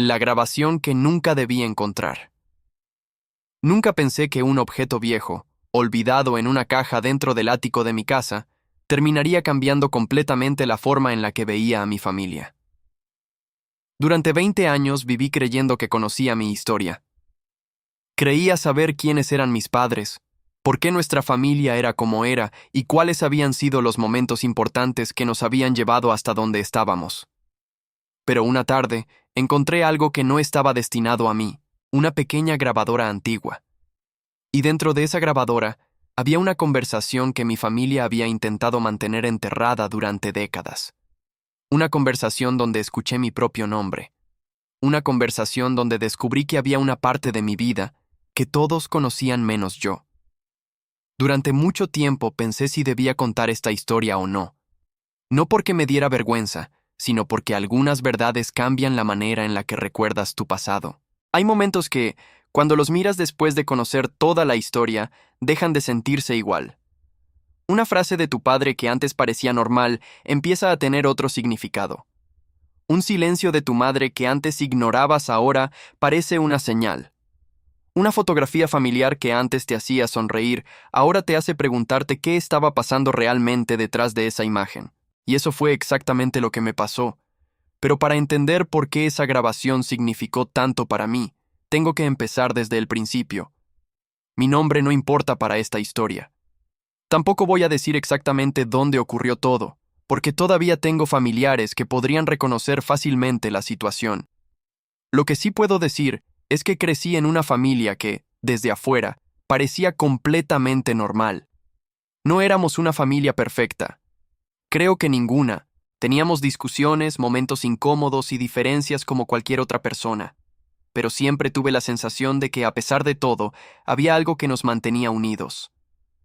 La grabación que nunca debí encontrar. Nunca pensé que un objeto viejo, olvidado en una caja dentro del ático de mi casa, terminaría cambiando completamente la forma en la que veía a mi familia. Durante 20 años viví creyendo que conocía mi historia. Creía saber quiénes eran mis padres, por qué nuestra familia era como era y cuáles habían sido los momentos importantes que nos habían llevado hasta donde estábamos. Pero una tarde, encontré algo que no estaba destinado a mí, una pequeña grabadora antigua. Y dentro de esa grabadora, había una conversación que mi familia había intentado mantener enterrada durante décadas. Una conversación donde escuché mi propio nombre. Una conversación donde descubrí que había una parte de mi vida que todos conocían menos yo. Durante mucho tiempo pensé si debía contar esta historia o no. No porque me diera vergüenza, sino porque algunas verdades cambian la manera en la que recuerdas tu pasado. Hay momentos que, cuando los miras después de conocer toda la historia, dejan de sentirse igual. Una frase de tu padre que antes parecía normal empieza a tener otro significado. Un silencio de tu madre que antes ignorabas ahora parece una señal. Una fotografía familiar que antes te hacía sonreír ahora te hace preguntarte qué estaba pasando realmente detrás de esa imagen. Y eso fue exactamente lo que me pasó. Pero para entender por qué esa grabación significó tanto para mí, tengo que empezar desde el principio. Mi nombre no importa para esta historia. Tampoco voy a decir exactamente dónde ocurrió todo, porque todavía tengo familiares que podrían reconocer fácilmente la situación. Lo que sí puedo decir es que crecí en una familia que, desde afuera, parecía completamente normal. No éramos una familia perfecta. Creo que ninguna. Teníamos discusiones, momentos incómodos y diferencias como cualquier otra persona. Pero siempre tuve la sensación de que, a pesar de todo, había algo que nos mantenía unidos.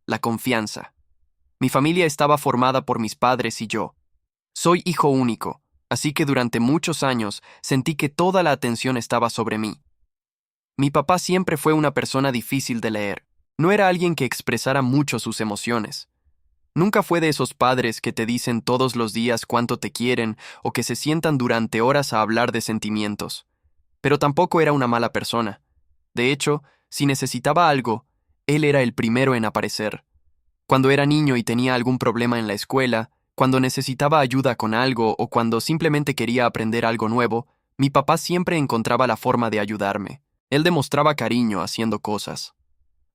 La confianza. Mi familia estaba formada por mis padres y yo. Soy hijo único, así que durante muchos años sentí que toda la atención estaba sobre mí. Mi papá siempre fue una persona difícil de leer. No era alguien que expresara mucho sus emociones. Nunca fue de esos padres que te dicen todos los días cuánto te quieren o que se sientan durante horas a hablar de sentimientos. Pero tampoco era una mala persona. De hecho, si necesitaba algo, él era el primero en aparecer. Cuando era niño y tenía algún problema en la escuela, cuando necesitaba ayuda con algo o cuando simplemente quería aprender algo nuevo, mi papá siempre encontraba la forma de ayudarme. Él demostraba cariño haciendo cosas,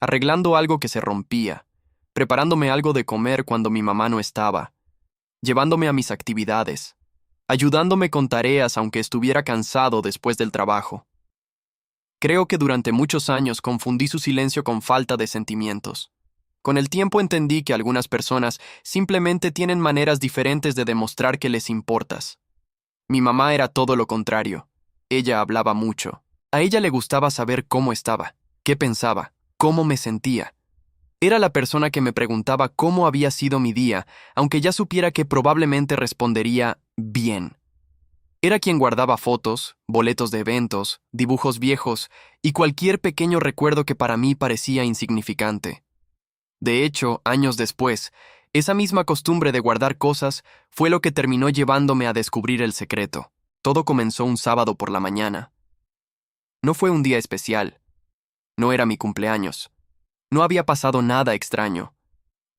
arreglando algo que se rompía, preparándome algo de comer cuando mi mamá no estaba, llevándome a mis actividades, ayudándome con tareas aunque estuviera cansado después del trabajo. Creo que durante muchos años confundí su silencio con falta de sentimientos. Con el tiempo entendí que algunas personas simplemente tienen maneras diferentes de demostrar que les importas. Mi mamá era todo lo contrario. Ella hablaba mucho. A ella le gustaba saber cómo estaba, qué pensaba, cómo me sentía. Era la persona que me preguntaba cómo había sido mi día, aunque ya supiera que probablemente respondería bien. Era quien guardaba fotos, boletos de eventos, dibujos viejos y cualquier pequeño recuerdo que para mí parecía insignificante. De hecho, años después, esa misma costumbre de guardar cosas fue lo que terminó llevándome a descubrir el secreto. Todo comenzó un sábado por la mañana. No fue un día especial. No era mi cumpleaños. No había pasado nada extraño.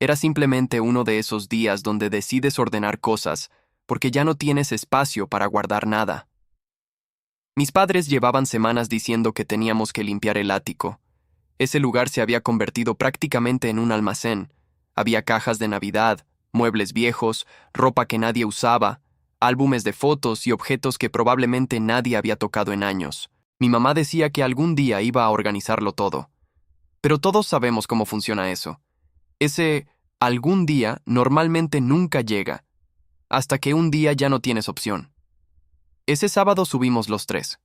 Era simplemente uno de esos días donde decides ordenar cosas porque ya no tienes espacio para guardar nada. Mis padres llevaban semanas diciendo que teníamos que limpiar el ático. Ese lugar se había convertido prácticamente en un almacén. Había cajas de Navidad, muebles viejos, ropa que nadie usaba, álbumes de fotos y objetos que probablemente nadie había tocado en años. Mi mamá decía que algún día iba a organizarlo todo. Pero todos sabemos cómo funciona eso. Ese algún día normalmente nunca llega, hasta que un día ya no tienes opción. Ese sábado subimos los tres.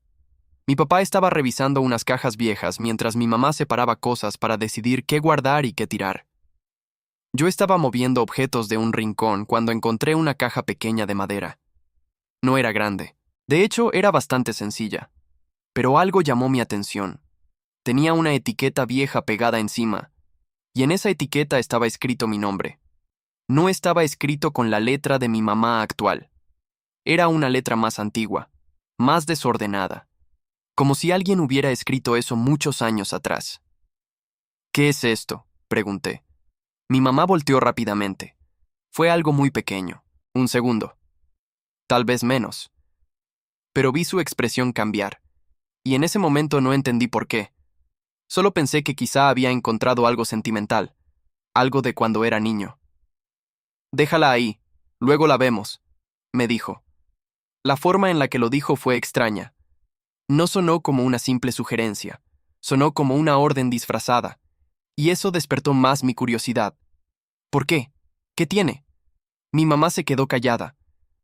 Mi papá estaba revisando unas cajas viejas mientras mi mamá separaba cosas para decidir qué guardar y qué tirar. Yo estaba moviendo objetos de un rincón cuando encontré una caja pequeña de madera. No era grande. De hecho, era bastante sencilla. Pero algo llamó mi atención. Tenía una etiqueta vieja pegada encima, y en esa etiqueta estaba escrito mi nombre. No estaba escrito con la letra de mi mamá actual. Era una letra más antigua, más desordenada. como si alguien hubiera escrito eso muchos años atrás. ¿Qué es esto?, pregunté. Mi mamá volteó rápidamente. Fue algo muy pequeño, 1 segundo, tal vez menos. Pero vi su expresión cambiar, y en ese momento no entendí por qué. Solo pensé que quizá había encontrado algo sentimental, algo de cuando era niño. Déjala ahí, luego la vemos, me dijo. La forma en la que lo dijo fue extraña. No sonó como una simple sugerencia, sonó como una orden disfrazada, y eso despertó más mi curiosidad. ¿Por qué? ¿Qué tiene? Mi mamá se quedó callada.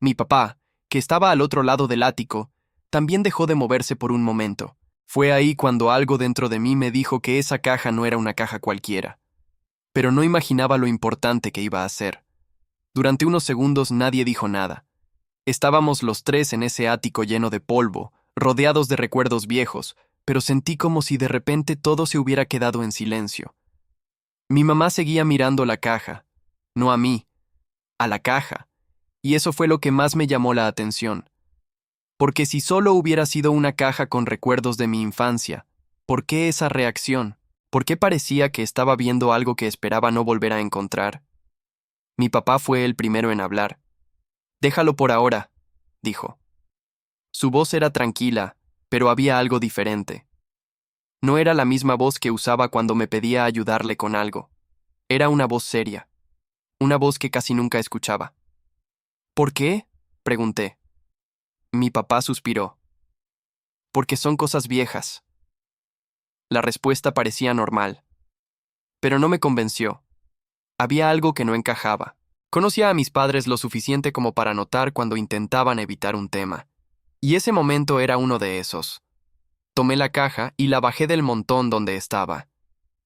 Mi papá, que estaba al otro lado del ático, también dejó de moverse por un momento. Fue ahí cuando algo dentro de mí me dijo que esa caja no era una caja cualquiera. Pero no imaginaba lo importante que iba a ser. Durante unos segundos nadie dijo nada. Estábamos los tres en ese ático lleno de polvo, rodeados de recuerdos viejos, pero sentí como si de repente todo se hubiera quedado en silencio. Mi mamá seguía mirando la caja, no a mí, a la caja, y eso fue lo que más me llamó la atención. Porque si solo hubiera sido una caja con recuerdos de mi infancia, ¿por qué esa reacción? ¿Por qué parecía que estaba viendo algo que esperaba no volver a encontrar? Mi papá fue el primero en hablar. Déjalo por ahora, dijo. Su voz era tranquila, pero había algo diferente. No era la misma voz que usaba cuando me pedía ayudarle con algo. Era una voz seria, una voz que casi nunca escuchaba. ¿Por qué?, pregunté. Mi papá suspiró. Porque son cosas viejas. La respuesta parecía normal, pero no me convenció. Había algo que no encajaba. Conocía a mis padres lo suficiente como para notar cuando intentaban evitar un tema. Y ese momento era uno de esos. Tomé la caja y la bajé del montón donde estaba.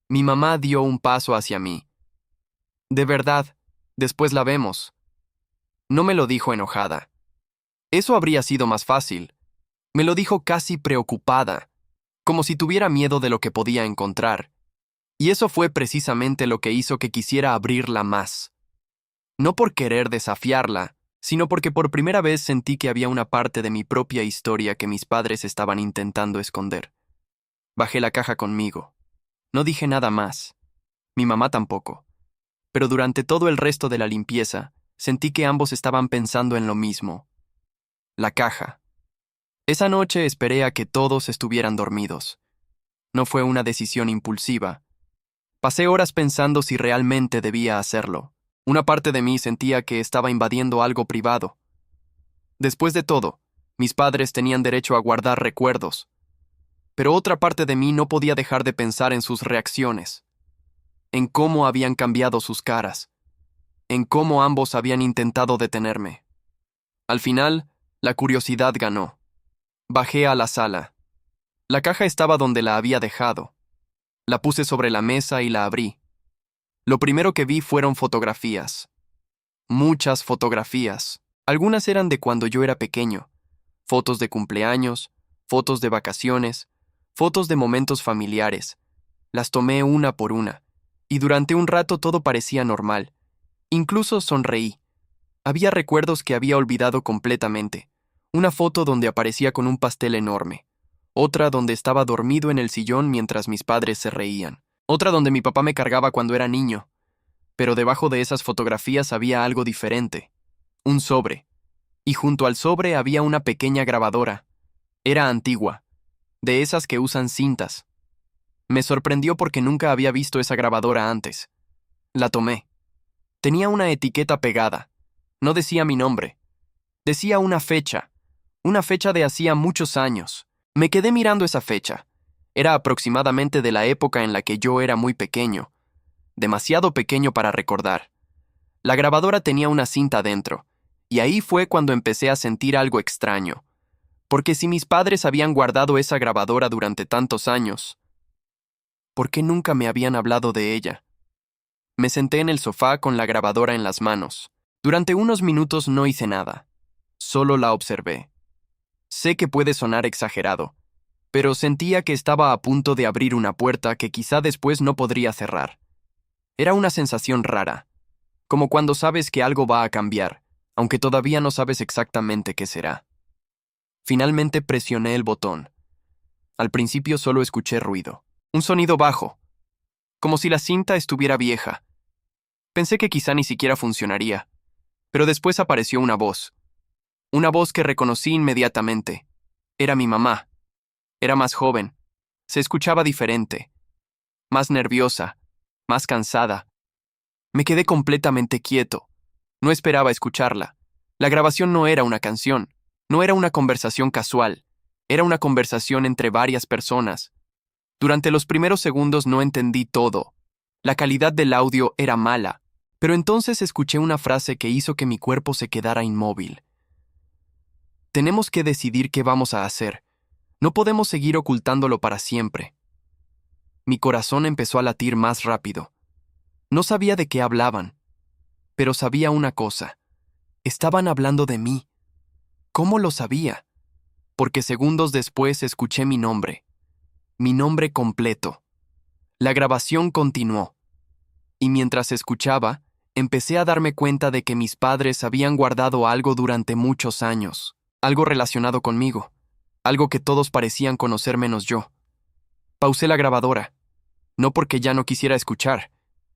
Mi mamá dio un paso hacia mí. De verdad, después la vemos. No me lo dijo enojada. Eso habría sido más fácil. Me lo dijo casi preocupada, como si tuviera miedo de lo que podía encontrar. Y eso fue precisamente lo que hizo que quisiera abrirla más. No por querer desafiarla, sino porque por primera vez sentí que había una parte de mi propia historia que mis padres estaban intentando esconder. Bajé la caja conmigo. No dije nada más. Mi mamá tampoco. Pero durante todo el resto de la limpieza, sentí que ambos estaban pensando en lo mismo. La caja. Esa noche esperé a que todos estuvieran dormidos. No fue una decisión impulsiva. Pasé horas pensando si realmente debía hacerlo. Una parte de mí sentía que estaba invadiendo algo privado. Después de todo, mis padres tenían derecho a guardar recuerdos. Pero otra parte de mí no podía dejar de pensar en sus reacciones, en cómo habían cambiado sus caras, en cómo ambos habían intentado detenerme. Al final, la curiosidad ganó. Bajé a la sala. La caja estaba donde la había dejado. La puse sobre la mesa y la abrí. Lo primero que vi fueron fotografías. Muchas fotografías. Algunas eran de cuando yo era pequeño. Fotos de cumpleaños, fotos de vacaciones, fotos de momentos familiares. Las tomé una por una, y durante un rato todo parecía normal. Incluso sonreí. Había recuerdos que había olvidado completamente. Una foto donde aparecía con un pastel enorme. Otra donde estaba dormido en el sillón mientras mis padres se reían. Otra donde mi papá me cargaba cuando era niño. Pero debajo de esas fotografías había algo diferente. Un sobre. Y junto al sobre había una pequeña grabadora. Era antigua. De esas que usan cintas. Me sorprendió porque nunca había visto esa grabadora antes. La tomé. Tenía una etiqueta pegada. No decía mi nombre. Decía una fecha de hacía muchos años. Me quedé mirando esa fecha. Era aproximadamente de la época en la que yo era muy pequeño. Demasiado pequeño para recordar. La grabadora tenía una cinta dentro, y ahí fue cuando empecé a sentir algo extraño. Porque si mis padres habían guardado esa grabadora durante tantos años, ¿por qué nunca me habían hablado de ella? Me senté en el sofá con la grabadora en las manos. Durante unos minutos no hice nada. Solo la observé. Sé que puede sonar exagerado, pero sentía que estaba a punto de abrir una puerta que quizá después no podría cerrar. Era una sensación rara, como cuando sabes que algo va a cambiar, aunque todavía no sabes exactamente qué será. Finalmente presioné el botón. Al principio solo escuché ruido. Un sonido bajo, como si la cinta estuviera vieja. Pensé que quizá ni siquiera funcionaría, pero después apareció una voz. Una voz que reconocí inmediatamente. Era mi mamá. Era más joven. Se escuchaba diferente. Más nerviosa. Más cansada. Me quedé completamente quieto. No esperaba escucharla. La grabación no era una canción. No era una conversación casual. Era una conversación entre varias personas. Durante los primeros segundos no entendí todo. La calidad del audio era mala, pero entonces escuché una frase que hizo que mi cuerpo se quedara inmóvil. Tenemos que decidir qué vamos a hacer. No podemos seguir ocultándolo para siempre. Mi corazón empezó a latir más rápido. No sabía de qué hablaban, pero sabía una cosa. Estaban hablando de mí. ¿Cómo lo sabía? Porque segundos después escuché mi nombre completo. La grabación continuó, y mientras escuchaba, empecé a darme cuenta de que mis padres habían guardado algo durante muchos años, algo relacionado conmigo, algo que todos parecían conocer menos yo. Pausé la grabadora, no porque ya no quisiera escuchar,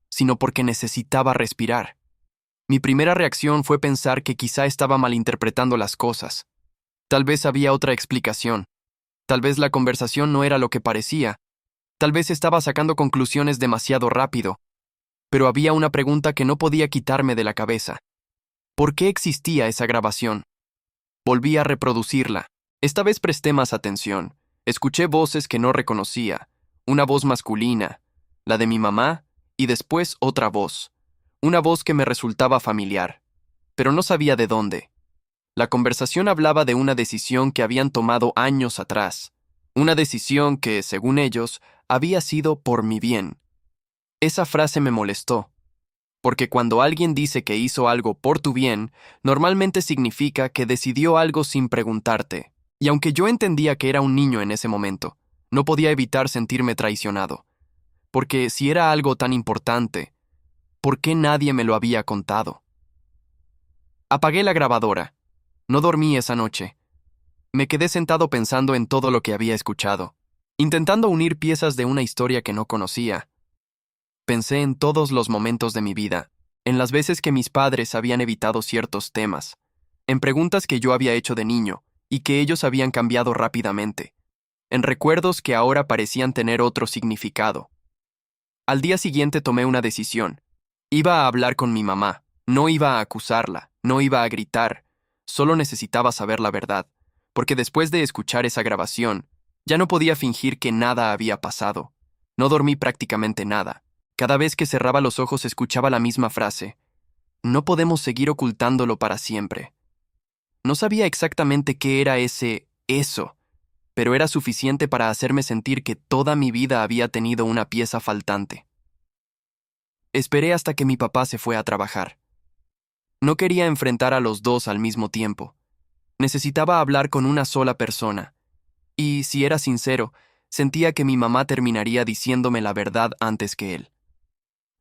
sino porque necesitaba respirar. Mi primera reacción fue pensar que quizá estaba malinterpretando las cosas. Tal vez había otra explicación. Tal vez la conversación no era lo que parecía. Tal vez estaba sacando conclusiones demasiado rápido. Pero había una pregunta que no podía quitarme de la cabeza. ¿Por qué existía esa grabación? Volví a reproducirla. Esta vez presté más atención. Escuché voces que no reconocía. Una voz masculina, la de mi mamá, y después otra voz. Una voz que me resultaba familiar, pero no sabía de dónde. La conversación hablaba de una decisión que habían tomado años atrás. Una decisión que, según ellos, había sido por mi bien. Esa frase me molestó, porque cuando alguien dice que hizo algo por tu bien, normalmente significa que decidió algo sin preguntarte. Y aunque yo entendía que era un niño en ese momento, no podía evitar sentirme traicionado. Porque si era algo tan importante, ¿por qué nadie me lo había contado? Apagué la grabadora. No dormí esa noche. Me quedé sentado pensando en todo lo que había escuchado, intentando unir piezas de una historia que no conocía. Pensé en todos los momentos de mi vida, en las veces que mis padres habían evitado ciertos temas, en preguntas que yo había hecho de niño y que ellos habían cambiado rápidamente, en recuerdos que ahora parecían tener otro significado. Al día siguiente tomé una decisión. Iba a hablar con mi mamá, no iba a acusarla, no iba a gritar, solo necesitaba saber la verdad, porque después de escuchar esa grabación, ya no podía fingir que nada había pasado. No dormí prácticamente nada. Cada vez que cerraba los ojos escuchaba la misma frase. No podemos seguir ocultándolo para siempre. No sabía exactamente qué era eso, pero era suficiente para hacerme sentir que toda mi vida había tenido una pieza faltante. Esperé hasta que mi papá se fue a trabajar. No quería enfrentar a los dos al mismo tiempo. Necesitaba hablar con una sola persona. Y, si era sincero, sentía que mi mamá terminaría diciéndome la verdad antes que él.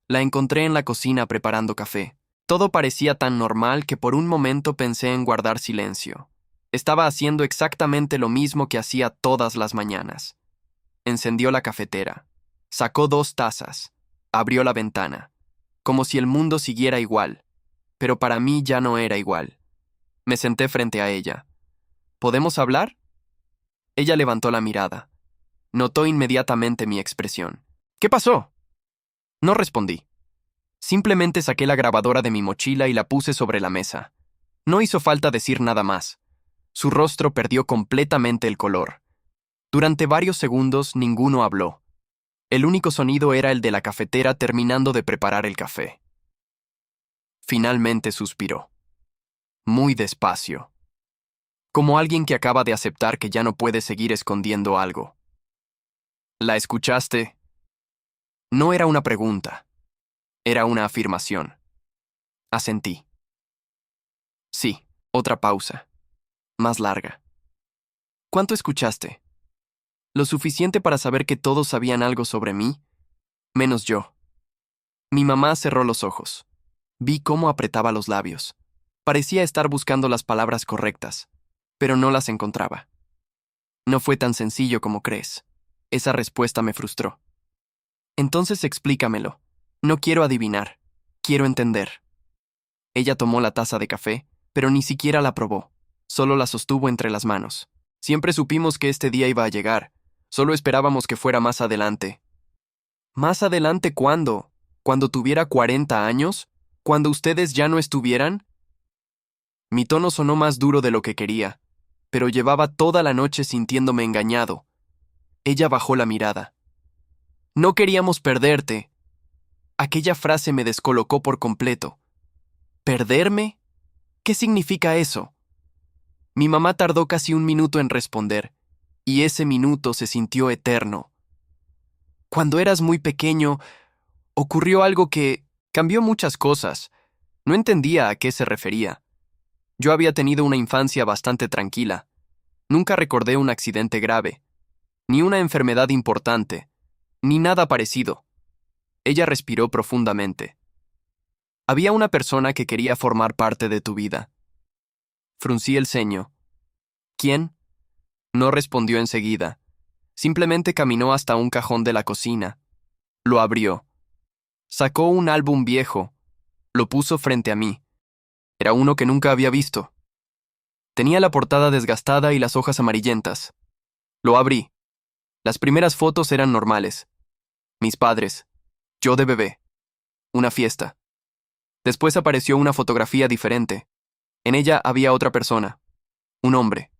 La encontré en la cocina preparando café. Todo parecía tan normal que por un momento pensé en guardar silencio. Estaba haciendo exactamente lo mismo que hacía todas las mañanas. Encendió la cafetera. Sacó 2 tazas. Abrió la ventana. Como si el mundo siguiera igual. Pero para mí ya no era igual. Me senté frente a ella. ¿Podemos hablar? Ella levantó la mirada. Notó inmediatamente mi expresión. ¿Qué pasó? No respondí. Simplemente saqué la grabadora de mi mochila y la puse sobre la mesa. No hizo falta decir nada más. Su rostro perdió completamente el color. Durante varios segundos ninguno habló. El único sonido era el de la cafetera terminando de preparar el café. Finalmente suspiró. Muy despacio. Como alguien que acaba de aceptar que ya no puede seguir escondiendo algo. ¿La escuchaste? No era una pregunta. Era una afirmación. Asentí. Sí, otra pausa. Más larga. ¿Cuánto escuchaste? ¿Lo suficiente para saber que todos sabían algo sobre mí? Menos yo. Mi mamá cerró los ojos. Vi cómo apretaba los labios. Parecía estar buscando las palabras correctas, pero no las encontraba. No fue tan sencillo como crees. Esa respuesta me frustró. Entonces explícamelo. No quiero adivinar. Quiero entender. Ella tomó la taza de café, pero ni siquiera la probó. Solo la sostuvo entre las manos. Siempre supimos que este día iba a llegar. Solo esperábamos que fuera más adelante. ¿Más adelante cuándo? ¿Cuando tuviera 40 años? ¿Cuando ustedes ya no estuvieran? Mi tono sonó más duro de lo que quería, pero llevaba toda la noche sintiéndome engañado. Ella bajó la mirada. No queríamos perderte. Aquella frase me descolocó por completo. ¿Perderme? ¿Qué significa eso? Mi mamá tardó casi un minuto en responder, y ese minuto se sintió eterno. Cuando eras muy pequeño, ocurrió algo que cambió muchas cosas. No entendía a qué se refería. Yo había tenido una infancia bastante tranquila. Nunca recordé un accidente grave, ni una enfermedad importante, ni nada parecido. Ella respiró profundamente. Había una persona que quería formar parte de tu vida. Fruncí el ceño. ¿Quién? No respondió enseguida. Simplemente caminó hasta un cajón de la cocina. Lo abrió. Sacó un álbum viejo. Lo puso frente a mí. Era uno que nunca había visto. Tenía la portada desgastada y las hojas amarillentas. Lo abrí. Las primeras fotos eran normales. Mis padres. Yo de bebé. Una fiesta. Después apareció una fotografía diferente. En ella había otra persona. Un hombre.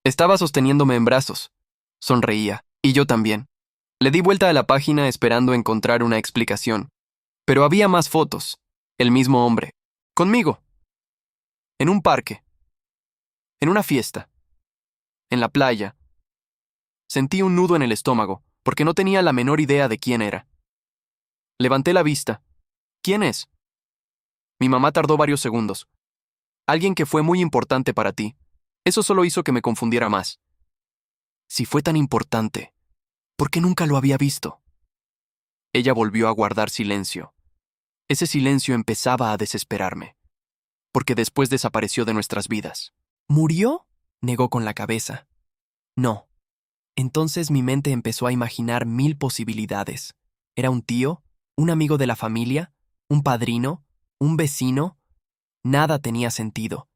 Estaba sosteniéndome en brazos. Sonreía. Y yo también. Le di vuelta a la página esperando encontrar una explicación. Pero había más fotos. El mismo hombre. Conmigo. En un parque. En una fiesta. En la playa. Sentí un nudo en el estómago, porque no tenía la menor idea de quién era. Levanté la vista. ¿Quién es? Mi mamá tardó varios segundos. Alguien que fue muy importante para ti. Eso solo hizo que me confundiera más. Si fue tan importante, ¿por qué nunca lo había visto? Ella volvió a guardar silencio. Ese silencio empezaba a desesperarme, porque después desapareció de nuestras vidas. ¿Murió? Negó con la cabeza. No. Entonces mi mente empezó a imaginar 1000 posibilidades. ¿Era un tío? ¿Un amigo de la familia? ¿Un padrino? ¿Un vecino? Nada tenía sentido.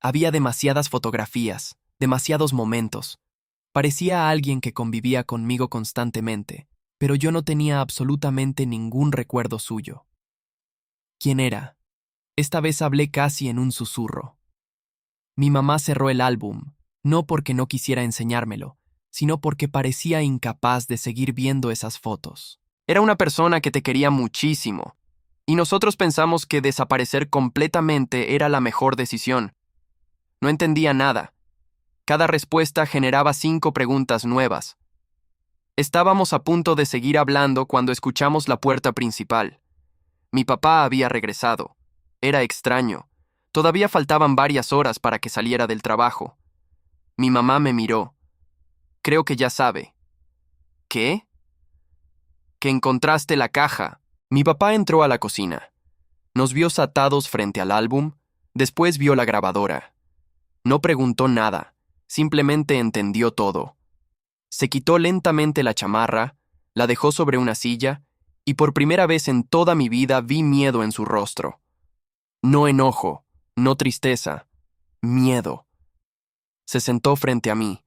Había demasiadas fotografías, demasiados momentos. Parecía a alguien que convivía conmigo constantemente, pero yo no tenía absolutamente ningún recuerdo suyo. ¿Quién era? Esta vez hablé casi en un susurro. Mi mamá cerró el álbum, no porque no quisiera enseñármelo, sino porque parecía incapaz de seguir viendo esas fotos. Era una persona que te quería muchísimo, y nosotros pensamos que desaparecer completamente era la mejor decisión. No entendía nada. Cada respuesta generaba 5 preguntas nuevas. Estábamos a punto de seguir hablando cuando escuchamos la puerta principal. Mi papá había regresado. Era extraño. Todavía faltaban varias horas para que saliera del trabajo. Mi mamá me miró. Creo que ya sabe. ¿Qué? Que encontraste la caja. Mi papá entró a la cocina. Nos vio sentados frente al álbum, después vio la grabadora. No preguntó nada, simplemente entendió todo. Se quitó lentamente la chamarra, la dejó sobre una silla, y por primera vez en toda mi vida vi miedo en su rostro. No enojo, no tristeza, miedo. Se sentó frente a mí.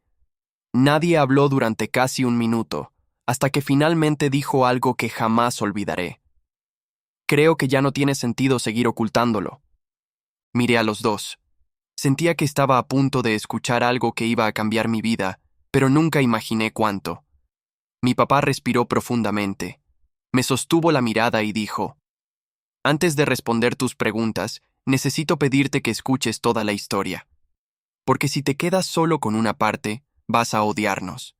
Nadie habló durante casi un minuto, hasta que finalmente dijo algo que jamás olvidaré. Creo que ya no tiene sentido seguir ocultándolo. Miré a los dos. Sentía que estaba a punto de escuchar algo que iba a cambiar mi vida, pero nunca imaginé cuánto. Mi papá respiró profundamente. Me sostuvo la mirada y dijo: Antes de responder tus preguntas, necesito pedirte que escuches toda la historia. Porque si te quedas solo con una parte, vas a odiarnos.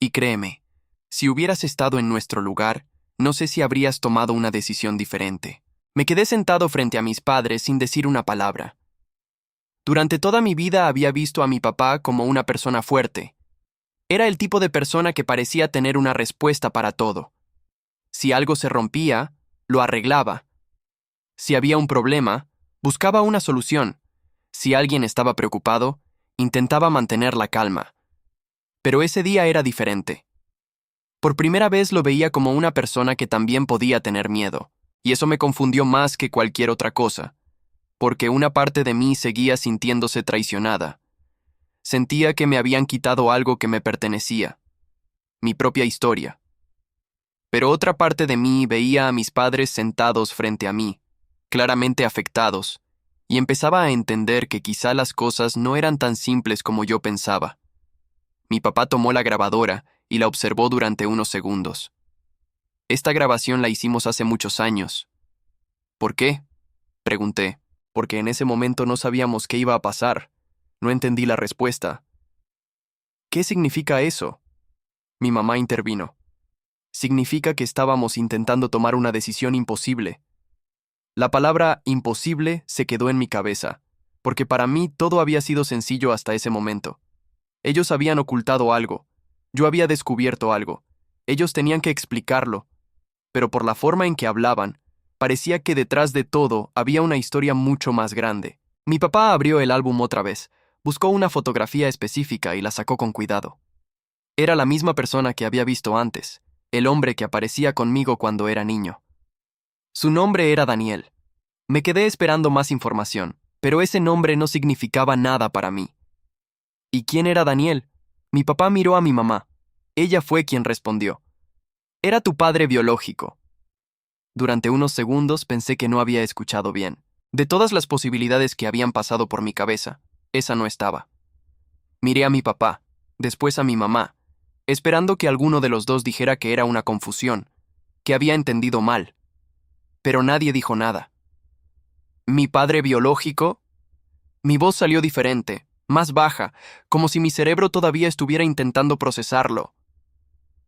Y créeme, si hubieras estado en nuestro lugar, no sé si habrías tomado una decisión diferente. Me quedé sentado frente a mis padres sin decir una palabra. Durante toda mi vida había visto a mi papá como una persona fuerte. Era el tipo de persona que parecía tener una respuesta para todo. Si algo se rompía, lo arreglaba. Si había un problema, buscaba una solución. Si alguien estaba preocupado, intentaba mantener la calma. Pero ese día era diferente. Por primera vez lo veía como una persona que también podía tener miedo, y eso me confundió más que cualquier otra cosa, porque una parte de mí seguía sintiéndose traicionada. Sentía que me habían quitado algo que me pertenecía, mi propia historia. Pero otra parte de mí veía a mis padres sentados frente a mí, claramente afectados, y empezaba a entender que quizá las cosas no eran tan simples como yo pensaba. Mi papá tomó la grabadora y la observó durante unos segundos. Esta grabación la hicimos hace muchos años. ¿Por qué? Pregunté, porque en ese momento no sabíamos qué iba a pasar. No entendí la respuesta. ¿Qué significa eso? Mi mamá intervino. Significa que estábamos intentando tomar una decisión imposible. La palabra imposible se quedó en mi cabeza, porque para mí todo había sido sencillo hasta ese momento. Ellos habían ocultado algo. Yo había descubierto algo. Ellos tenían que explicarlo. Pero por la forma en que hablaban, parecía que detrás de todo había una historia mucho más grande. Mi papá abrió el álbum otra vez, buscó una fotografía específica y la sacó con cuidado. Era la misma persona que había visto antes, el hombre que aparecía conmigo cuando era niño. Su nombre era Daniel. Me quedé esperando más información, pero ese nombre no significaba nada para mí. ¿Y quién era Daniel? Mi papá miró a mi mamá. Ella fue quien respondió. Era tu padre biológico. Durante unos segundos pensé que no había escuchado bien. De todas las posibilidades que habían pasado por mi cabeza, esa no estaba. Miré a mi papá, después a mi mamá, esperando que alguno de los dos dijera que era una confusión, que había entendido mal. Pero nadie dijo nada. ¿Mi padre biológico? Mi voz salió diferente, más baja, como si mi cerebro todavía estuviera intentando procesarlo.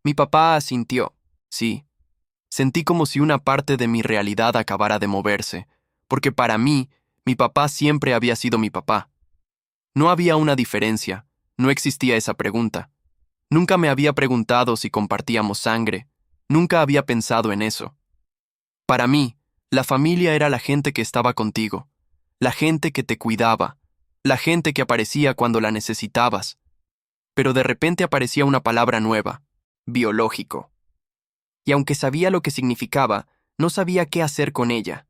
Mi papá asintió. Sí. Sentí como si una parte de mi realidad acabara de moverse, porque para mí, mi papá siempre había sido mi papá. No había una diferencia, no existía esa pregunta. Nunca me había preguntado si compartíamos sangre, nunca había pensado en eso. Para mí, la familia era la gente que estaba contigo, la gente que te cuidaba, la gente que aparecía cuando la necesitabas. Pero de repente aparecía una palabra nueva, biológico. Y aunque sabía lo que significaba, no sabía qué hacer con ella.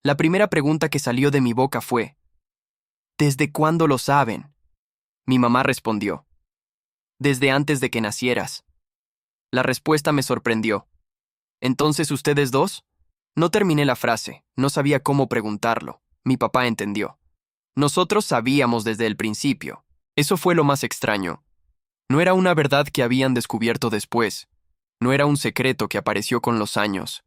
La primera pregunta que salió de mi boca fue, ¿desde cuándo lo saben? Mi mamá respondió, desde antes de que nacieras. La respuesta me sorprendió. ¿Entonces ustedes dos? No terminé la frase, no sabía cómo preguntarlo. Mi papá entendió. Nosotros sabíamos desde el principio. Eso fue lo más extraño. No era una verdad que habían descubierto después. No era un secreto que apareció con los años.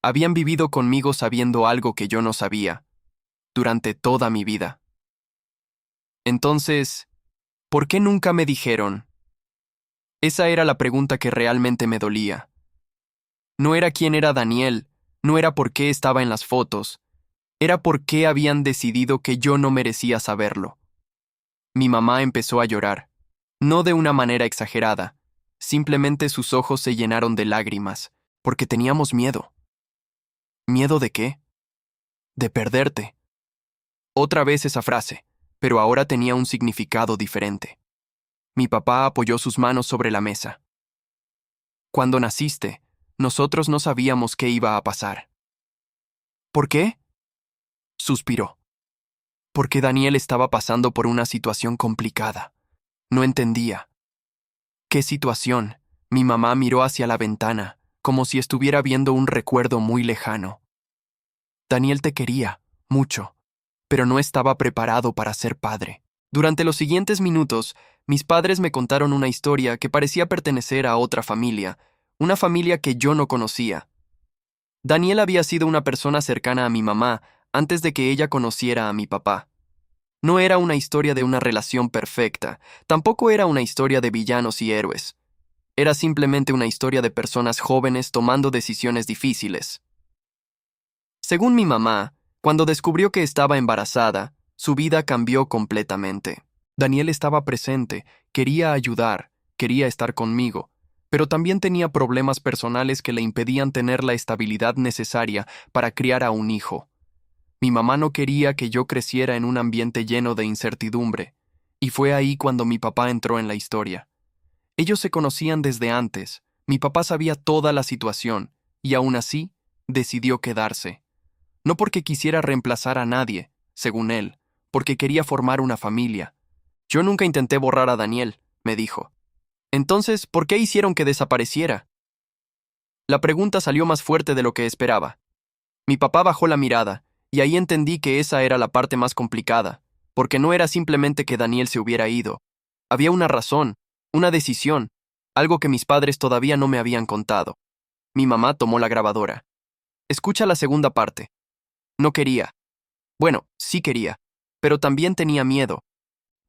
Habían vivido conmigo sabiendo algo que yo no sabía, durante toda mi vida. Entonces, ¿por qué nunca me dijeron? Esa era la pregunta que realmente me dolía. No era quién era Daniel, no era por qué estaba en las fotos, era por qué habían decidido que yo no merecía saberlo. Mi mamá empezó a llorar, no de una manera exagerada, simplemente sus ojos se llenaron de lágrimas, porque teníamos miedo. ¿Miedo de qué? De perderte. Otra vez esa frase, pero ahora tenía un significado diferente. Mi papá apoyó sus manos sobre la mesa. Cuando naciste, nosotros no sabíamos qué iba a pasar. ¿Por qué? Suspiró. Porque Daniel estaba pasando por una situación complicada. No entendía. ¿Qué situación? Mi mamá miró hacia la ventana, como si estuviera viendo un recuerdo muy lejano. Daniel te quería, mucho, pero no estaba preparado para ser padre. Durante los siguientes minutos, mis padres me contaron una historia que parecía pertenecer a otra familia, una familia que yo no conocía. Daniel había sido una persona cercana a mi mamá antes de que ella conociera a mi papá. No era una historia de una relación perfecta, tampoco era una historia de villanos y héroes. Era simplemente una historia de personas jóvenes tomando decisiones difíciles. Según mi mamá, cuando descubrió que estaba embarazada, su vida cambió completamente. Daniel estaba presente, quería ayudar, quería estar conmigo, pero también tenía problemas personales que le impedían tener la estabilidad necesaria para criar a un hijo. Mi mamá no quería que yo creciera en un ambiente lleno de incertidumbre, y fue ahí cuando mi papá entró en la historia. Ellos se conocían desde antes. Mi papá sabía toda la situación, y aún así, decidió quedarse. No porque quisiera reemplazar a nadie, según él, porque quería formar una familia. Yo nunca intenté borrar a Daniel, me dijo. Entonces, ¿por qué hicieron que desapareciera? La pregunta salió más fuerte de lo que esperaba. Mi papá bajó la mirada, y ahí entendí que esa era la parte más complicada, porque no era simplemente que Daniel se hubiera ido. Había una razón, una decisión, algo que mis padres todavía no me habían contado. Mi mamá tomó la grabadora. Escucha la segunda parte. No quería. Bueno, sí quería, pero también tenía miedo,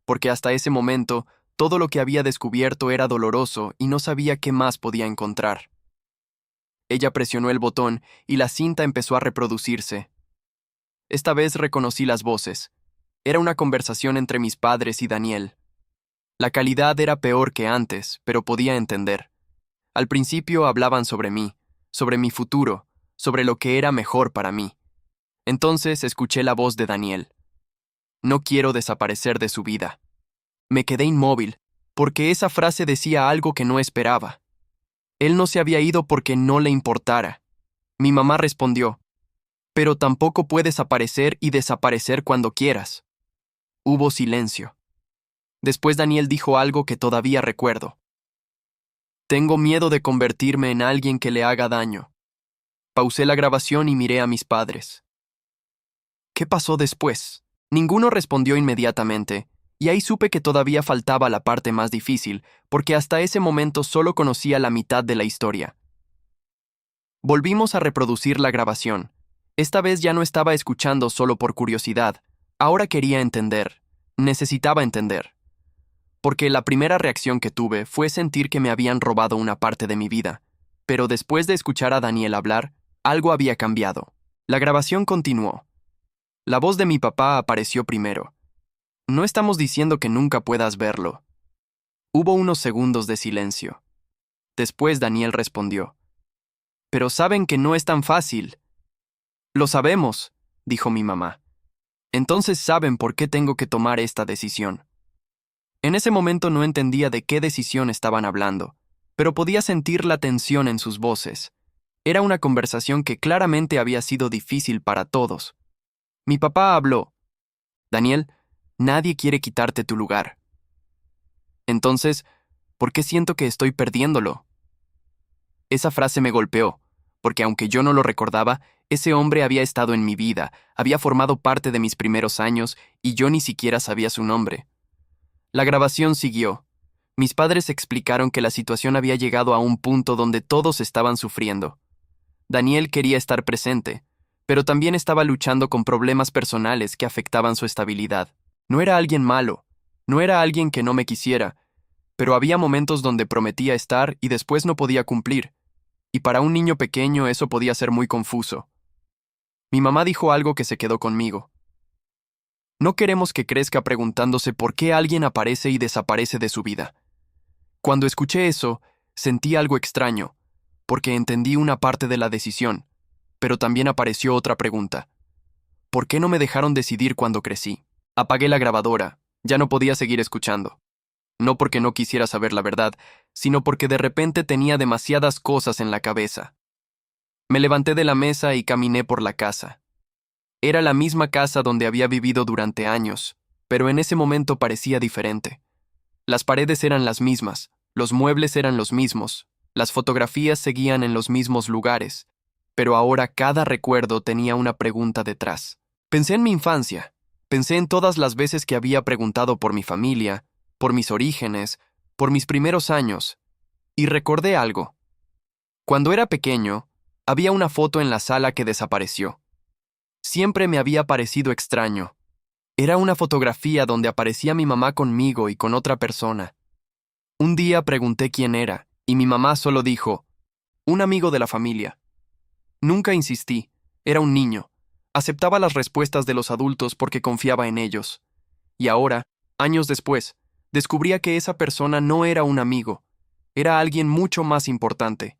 porque hasta ese momento todo lo que había descubierto era doloroso y no sabía qué más podía encontrar. Ella presionó el botón y la cinta empezó a reproducirse. Esta vez reconocí las voces. Era una conversación entre mis padres y Daniel. La calidad era peor que antes, pero podía entender. Al principio hablaban sobre mí, sobre mi futuro, sobre lo que era mejor para mí. Entonces escuché la voz de Daniel. No quiero desaparecer de su vida. Me quedé inmóvil, porque esa frase decía algo que no esperaba. Él no se había ido porque no le importara. Mi mamá respondió, pero tampoco puedes aparecer y desaparecer cuando quieras. Hubo silencio. Después Daniel dijo algo que todavía recuerdo. Tengo miedo de convertirme en alguien que le haga daño. Pausé la grabación y miré a mis padres. ¿Qué pasó después? Ninguno respondió inmediatamente, y ahí supe que todavía faltaba la parte más difícil, porque hasta ese momento solo conocía la mitad de la historia. Volvimos a reproducir la grabación. Esta vez ya no estaba escuchando solo por curiosidad. Ahora quería entender. Necesitaba entender. Porque la primera reacción que tuve fue sentir que me habían robado una parte de mi vida. Pero después de escuchar a Daniel hablar, algo había cambiado. La grabación continuó. La voz de mi papá apareció primero. No estamos diciendo que nunca puedas verlo. Hubo unos segundos de silencio. Después Daniel respondió. Pero saben que no es tan fácil. Lo sabemos, dijo mi mamá. Entonces saben por qué tengo que tomar esta decisión. En ese momento no entendía de qué decisión estaban hablando, pero podía sentir la tensión en sus voces. Era una conversación que claramente había sido difícil para todos. Mi papá habló. Daniel, nadie quiere quitarte tu lugar. Entonces, ¿por qué siento que estoy perdiéndolo? Esa frase me golpeó, porque aunque yo no lo recordaba, ese hombre había estado en mi vida, había formado parte de mis primeros años y yo ni siquiera sabía su nombre. La grabación siguió. Mis padres explicaron que la situación había llegado a un punto donde todos estaban sufriendo. Daniel quería estar presente, pero también estaba luchando con problemas personales que afectaban su estabilidad. No era alguien malo, no era alguien que no me quisiera, pero había momentos donde prometía estar y después no podía cumplir, y para un niño pequeño eso podía ser muy confuso. Mi mamá dijo algo que se quedó conmigo. No queremos que crezca preguntándose por qué alguien aparece y desaparece de su vida. Cuando escuché eso, sentí algo extraño, porque entendí una parte de la decisión, pero también apareció otra pregunta. ¿Por qué no me dejaron decidir cuando crecí? Apagué la grabadora, ya no podía seguir escuchando. No porque no quisiera saber la verdad, sino porque de repente tenía demasiadas cosas en la cabeza. Me levanté de la mesa y caminé por la casa. Era la misma casa donde había vivido durante años, pero en ese momento parecía diferente. Las paredes eran las mismas, los muebles eran los mismos, las fotografías seguían en los mismos lugares, pero ahora cada recuerdo tenía una pregunta detrás. Pensé en mi infancia, pensé en todas las veces que había preguntado por mi familia, por mis orígenes, por mis primeros años, y recordé algo. Cuando era pequeño, había una foto en la sala que desapareció. Siempre me había parecido extraño. Era una fotografía donde aparecía mi mamá conmigo y con otra persona. Un día pregunté quién era, y mi mamá solo dijo, un amigo de la familia. Nunca insistí, era un niño. Aceptaba las respuestas de los adultos porque confiaba en ellos. Y ahora, años después, descubría que esa persona no era un amigo, era alguien mucho más importante.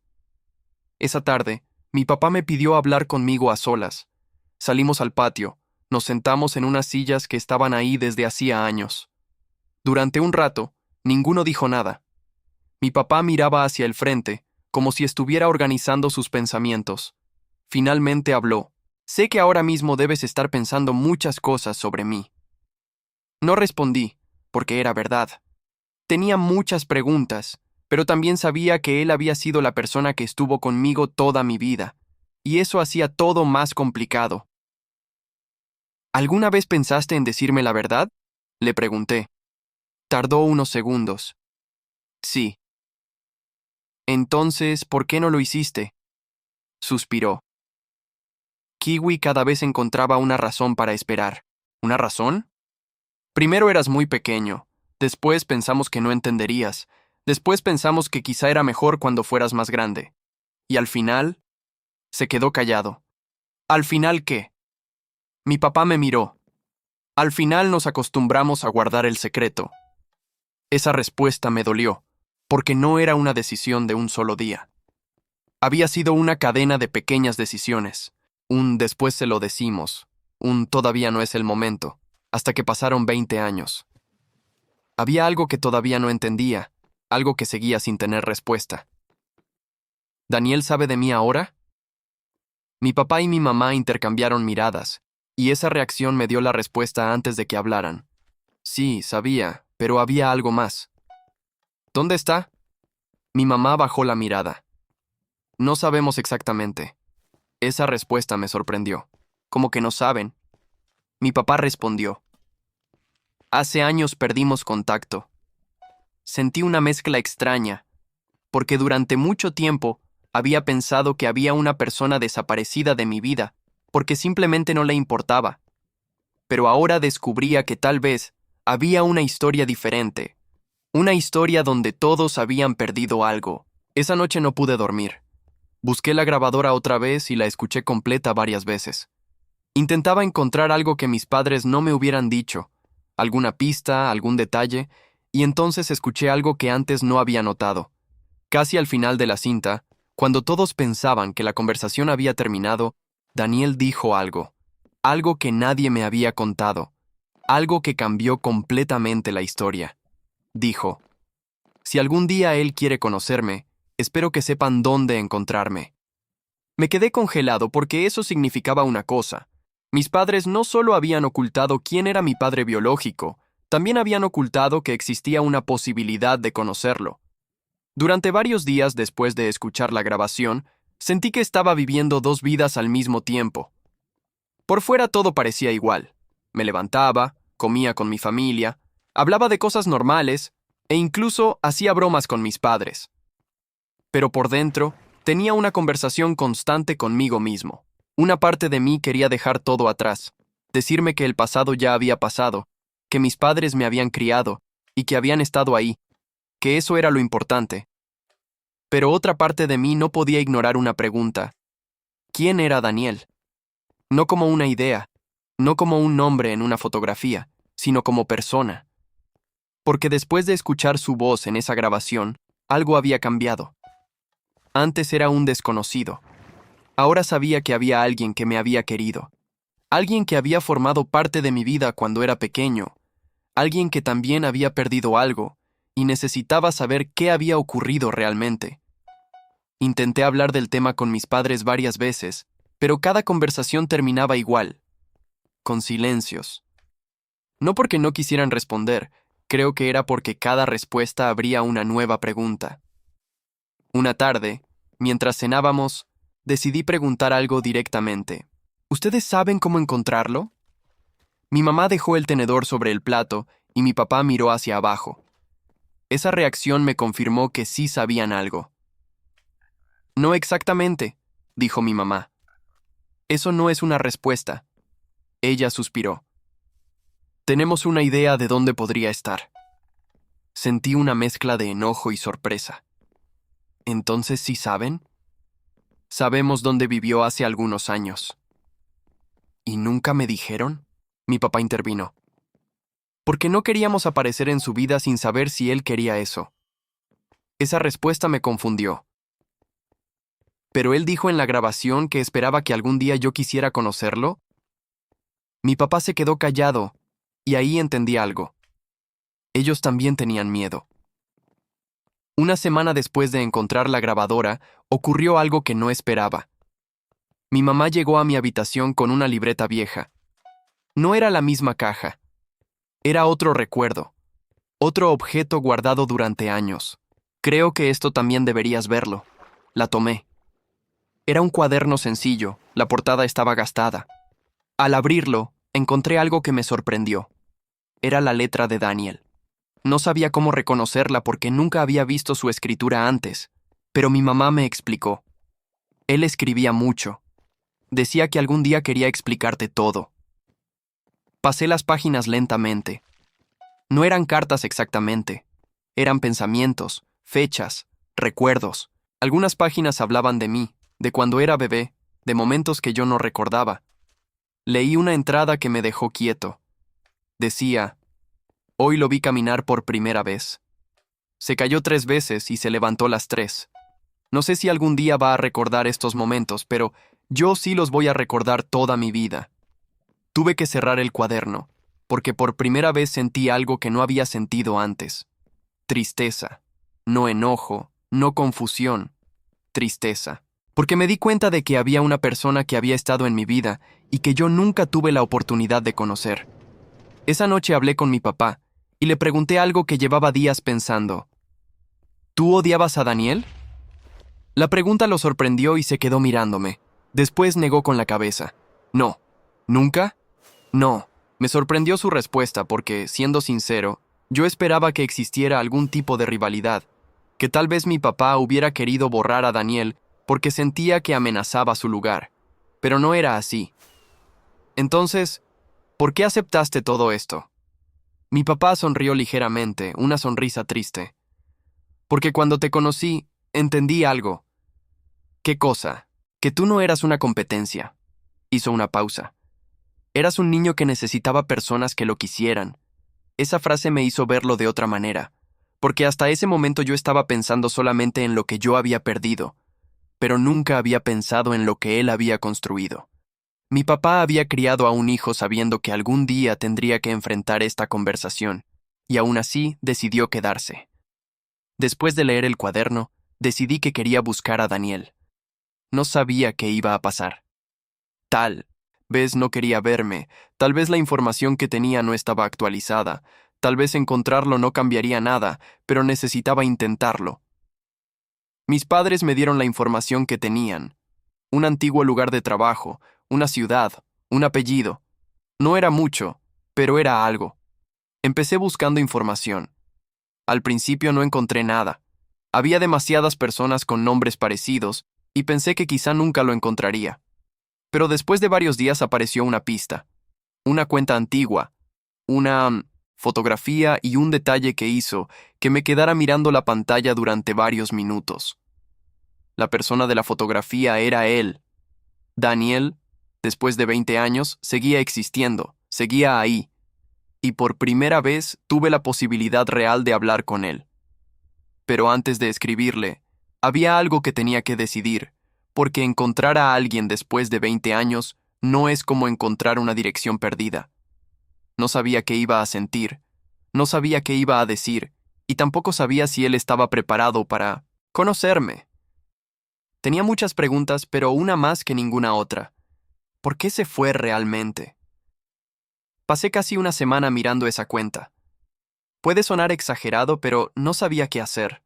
Esa tarde, mi papá me pidió hablar conmigo a solas. Salimos al patio, nos sentamos en unas sillas que estaban ahí desde hacía años. Durante un rato, ninguno dijo nada. Mi papá miraba hacia el frente, como si estuviera organizando sus pensamientos. Finalmente habló. Sé que ahora mismo debes estar pensando muchas cosas sobre mí. No respondí, porque era verdad. Tenía muchas preguntas, pero también sabía que él había sido la persona que estuvo conmigo toda mi vida, y eso hacía todo más complicado. ¿Alguna vez pensaste en decirme la verdad? Le pregunté. Tardó unos segundos. Sí. Entonces, ¿por qué no lo hiciste? Suspiró. Kiwi cada vez encontraba una razón para esperar. ¿Una razón? Primero eras muy pequeño, después pensamos que no entenderías, después pensamos que quizá era mejor cuando fueras más grande. Y al final, se quedó callado. ¿Al final qué? Mi papá me miró. Al final nos acostumbramos a guardar el secreto. Esa respuesta me dolió, porque no era una decisión de un solo día. Había sido una cadena de pequeñas decisiones. Un después se lo decimos, un todavía no es el momento, hasta que pasaron 20 años. Había algo que todavía no entendía, algo que seguía sin tener respuesta. ¿Daniel sabe de mí ahora? Mi papá y mi mamá intercambiaron miradas, y esa reacción me dio la respuesta antes de que hablaran. Sí, sabía, pero había algo más. ¿Dónde está? Mi mamá bajó la mirada. No sabemos exactamente. Esa respuesta me sorprendió. ¿Cómo que no saben? Mi papá respondió. Hace años perdimos contacto. Sentí una mezcla extraña, porque durante mucho tiempo había pensado que había una persona desaparecida de mi vida, porque simplemente no le importaba. Pero ahora descubría que tal vez había una historia diferente, una historia donde todos habían perdido algo. Esa noche no pude dormir. Busqué la grabadora otra vez y la escuché completa varias veces. Intentaba encontrar algo que mis padres no me hubieran dicho, alguna pista, algún detalle, y entonces escuché algo que antes no había notado. Casi al final de la cinta, cuando todos pensaban que la conversación había terminado, Daniel dijo algo que nadie me había contado, algo que cambió completamente la historia. Dijo, si algún día él quiere conocerme, espero que sepan dónde encontrarme. Me quedé congelado porque eso significaba una cosa. Mis padres no solo habían ocultado quién era mi padre biológico, también habían ocultado que existía una posibilidad de conocerlo. Durante varios días después de escuchar la grabación, sentí que estaba viviendo dos vidas al mismo tiempo. Por fuera todo parecía igual. Me levantaba, comía con mi familia, hablaba de cosas normales e incluso hacía bromas con mis padres. Pero por dentro, tenía una conversación constante conmigo mismo. Una parte de mí quería dejar todo atrás, decirme que el pasado ya había pasado, que mis padres me habían criado y que habían estado ahí, que eso era lo importante. Pero otra parte de mí no podía ignorar una pregunta. ¿Quién era Daniel? No como una idea, no como un nombre en una fotografía, sino como persona. Porque después de escuchar su voz en esa grabación, algo había cambiado. Antes era un desconocido. Ahora sabía que había alguien que me había querido. Alguien que había formado parte de mi vida cuando era pequeño. Alguien que también había perdido algo y necesitaba saber qué había ocurrido realmente. Intenté hablar del tema con mis padres varias veces, pero cada conversación terminaba igual, con silencios. No porque no quisieran responder, creo que era porque cada respuesta abría una nueva pregunta. Una tarde, mientras cenábamos, decidí preguntar algo directamente. ¿Ustedes saben cómo encontrarlo? Mi mamá dejó el tenedor sobre el plato y mi papá miró hacia abajo. Esa reacción me confirmó que sí sabían algo. No exactamente, dijo mi mamá. Eso no es una respuesta. Ella suspiró. Tenemos una idea de dónde podría estar. Sentí una mezcla de enojo y sorpresa. ¿Entonces sí saben? Sabemos dónde vivió hace algunos años. ¿Y nunca me dijeron? Mi papá intervino. Porque no queríamos aparecer en su vida sin saber si él quería eso. Esa respuesta me confundió. ¿Pero él dijo en la grabación que esperaba que algún día yo quisiera conocerlo? Mi papá se quedó callado, y ahí entendí algo. Ellos también tenían miedo. Una semana después de encontrar la grabadora, ocurrió algo que no esperaba. Mi mamá llegó a mi habitación con una libreta vieja. No era la misma caja. Era otro recuerdo. Otro objeto guardado durante años. Creo que esto también deberías verlo. La tomé. Era un cuaderno sencillo, la portada estaba gastada. Al abrirlo, encontré algo que me sorprendió. Era la letra de Daniel. No sabía cómo reconocerla porque nunca había visto su escritura antes, pero mi mamá me explicó. Él escribía mucho. Decía que algún día quería explicarte todo. Pasé las páginas lentamente. No eran cartas exactamente. Eran pensamientos, fechas, recuerdos. Algunas páginas hablaban de mí, de cuando era bebé, de momentos que yo no recordaba. Leí una entrada que me dejó quieto. Decía, hoy lo vi caminar por primera vez. Se cayó 3 veces y se levantó las 3. No sé si algún día va a recordar estos momentos, pero yo sí los voy a recordar toda mi vida. Tuve que cerrar el cuaderno, porque por primera vez sentí algo que no había sentido antes. Tristeza. No enojo, no confusión. Tristeza. Porque me di cuenta de que había una persona que había estado en mi vida y que yo nunca tuve la oportunidad de conocer. Esa noche hablé con mi papá y le pregunté algo que llevaba días pensando. ¿Tú odiabas a Daniel? La pregunta lo sorprendió y se quedó mirándome. Después negó con la cabeza. No. ¿Nunca? No. Me sorprendió su respuesta porque, siendo sincero, yo esperaba que existiera algún tipo de rivalidad, que tal vez mi papá hubiera querido borrar a Daniel porque sentía que amenazaba su lugar. Pero no era así. Entonces, ¿por qué aceptaste todo esto? Mi papá sonrió ligeramente, una sonrisa triste. Porque cuando te conocí, entendí algo. ¿Qué cosa? Que tú no eras una competencia. Hizo una pausa. Eras un niño que necesitaba personas que lo quisieran. Esa frase me hizo verlo de otra manera, porque hasta ese momento yo estaba pensando solamente en lo que yo había perdido, pero nunca había pensado en lo que él había construido. Mi papá había criado a un hijo sabiendo que algún día tendría que enfrentar esta conversación, y aún así decidió quedarse. Después de leer el cuaderno, decidí que quería buscar a Daniel. No sabía qué iba a pasar. Tal vez no quería verme, tal vez la información que tenía no estaba actualizada, tal vez encontrarlo no cambiaría nada, pero necesitaba intentarlo. Mis padres me dieron la información que tenían. Un antiguo lugar de trabajo, una ciudad, un apellido. No era mucho, pero era algo. Empecé buscando información. Al principio no encontré nada. Había demasiadas personas con nombres parecidos, y pensé que quizá nunca lo encontraría. Pero después de varios días apareció una pista. Una cuenta antigua. Una fotografía y un detalle que hizo que me quedara mirando la pantalla durante varios minutos. La persona de la fotografía era él. Daniel, después de 20 años, seguía existiendo, seguía ahí. Y por primera vez tuve la posibilidad real de hablar con él. Pero antes de escribirle, había algo que tenía que decidir, porque encontrar a alguien después de 20 años no es como encontrar una dirección perdida. No sabía qué iba a sentir, no sabía qué iba a decir, y tampoco sabía si él estaba preparado para conocerme. Tenía muchas preguntas, pero una más que ninguna otra. ¿Por qué se fue realmente? Pasé casi una semana mirando esa cuenta. Puede sonar exagerado, pero no sabía qué hacer.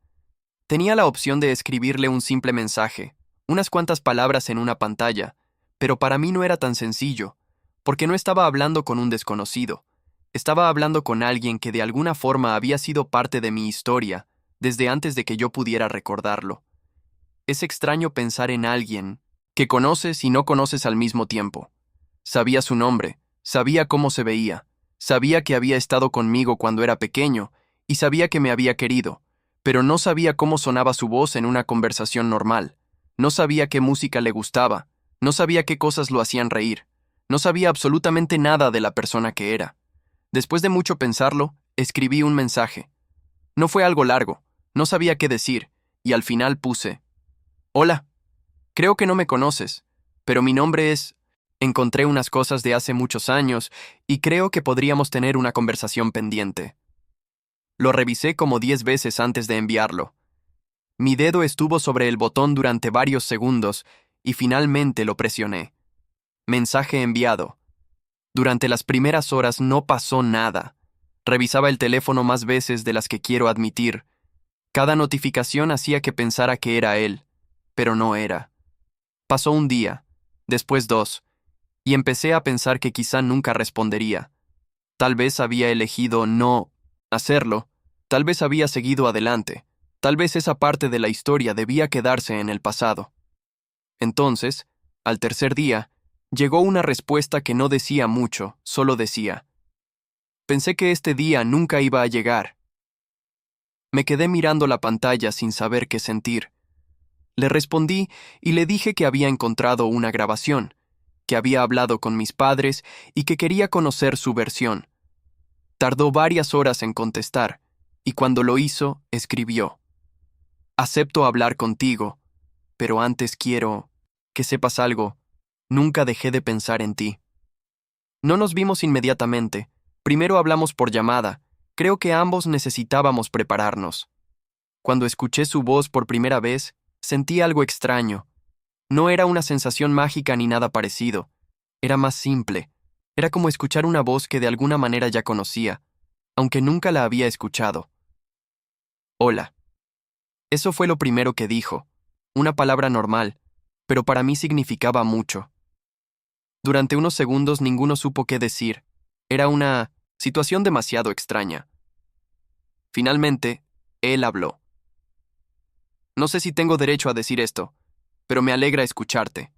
Tenía la opción de escribirle un simple mensaje, unas cuantas palabras en una pantalla, pero para mí no era tan sencillo, porque no estaba hablando con un desconocido. Estaba hablando con alguien que de alguna forma había sido parte de mi historia, desde antes de que yo pudiera recordarlo. Es extraño pensar en alguien que conoces y no conoces al mismo tiempo. Sabía su nombre, sabía cómo se veía, sabía que había estado conmigo cuando era pequeño y sabía que me había querido, pero no sabía cómo sonaba su voz en una conversación normal. No sabía qué música le gustaba, no sabía qué cosas lo hacían reír, no sabía absolutamente nada de la persona que era. Después de mucho pensarlo, escribí un mensaje. No fue algo largo, no sabía qué decir, y al final puse: Hola, creo que no me conoces, pero mi nombre es... Encontré unas cosas de hace muchos años y creo que podríamos tener una conversación pendiente. Lo revisé como 10 veces antes de enviarlo. Mi dedo estuvo sobre el botón durante varios segundos y finalmente lo presioné. Mensaje enviado. Durante las primeras horas no pasó nada. Revisaba el teléfono más veces de las que quiero admitir. Cada notificación hacía que pensara que era él, pero no era. Pasó un día, después dos, y empecé a pensar que quizá nunca respondería. Tal vez había elegido no hacerlo, tal vez había seguido adelante, tal vez esa parte de la historia debía quedarse en el pasado. Entonces, al tercer día, llegó una respuesta que no decía mucho, solo decía: pensé que este día nunca iba a llegar. Me quedé mirando la pantalla sin saber qué sentir. Le respondí y le dije que había encontrado una grabación, que había hablado con mis padres y que quería conocer su versión. Tardó varias horas en contestar, y cuando lo hizo, escribió: acepto hablar contigo, pero antes quiero que sepas algo. Nunca dejé de pensar en ti. No nos vimos inmediatamente. Primero hablamos por llamada. Creo que ambos necesitábamos prepararnos. Cuando escuché su voz por primera vez, sentí algo extraño. No era una sensación mágica ni nada parecido. Era más simple. Era como escuchar una voz que de alguna manera ya conocía, aunque nunca la había escuchado. Hola. Eso fue lo primero que dijo. Una palabra normal, pero para mí significaba mucho. Durante unos segundos ninguno supo qué decir. Era una situación demasiado extraña. Finalmente, él habló. No sé si tengo derecho a decir esto, pero me alegra escucharte.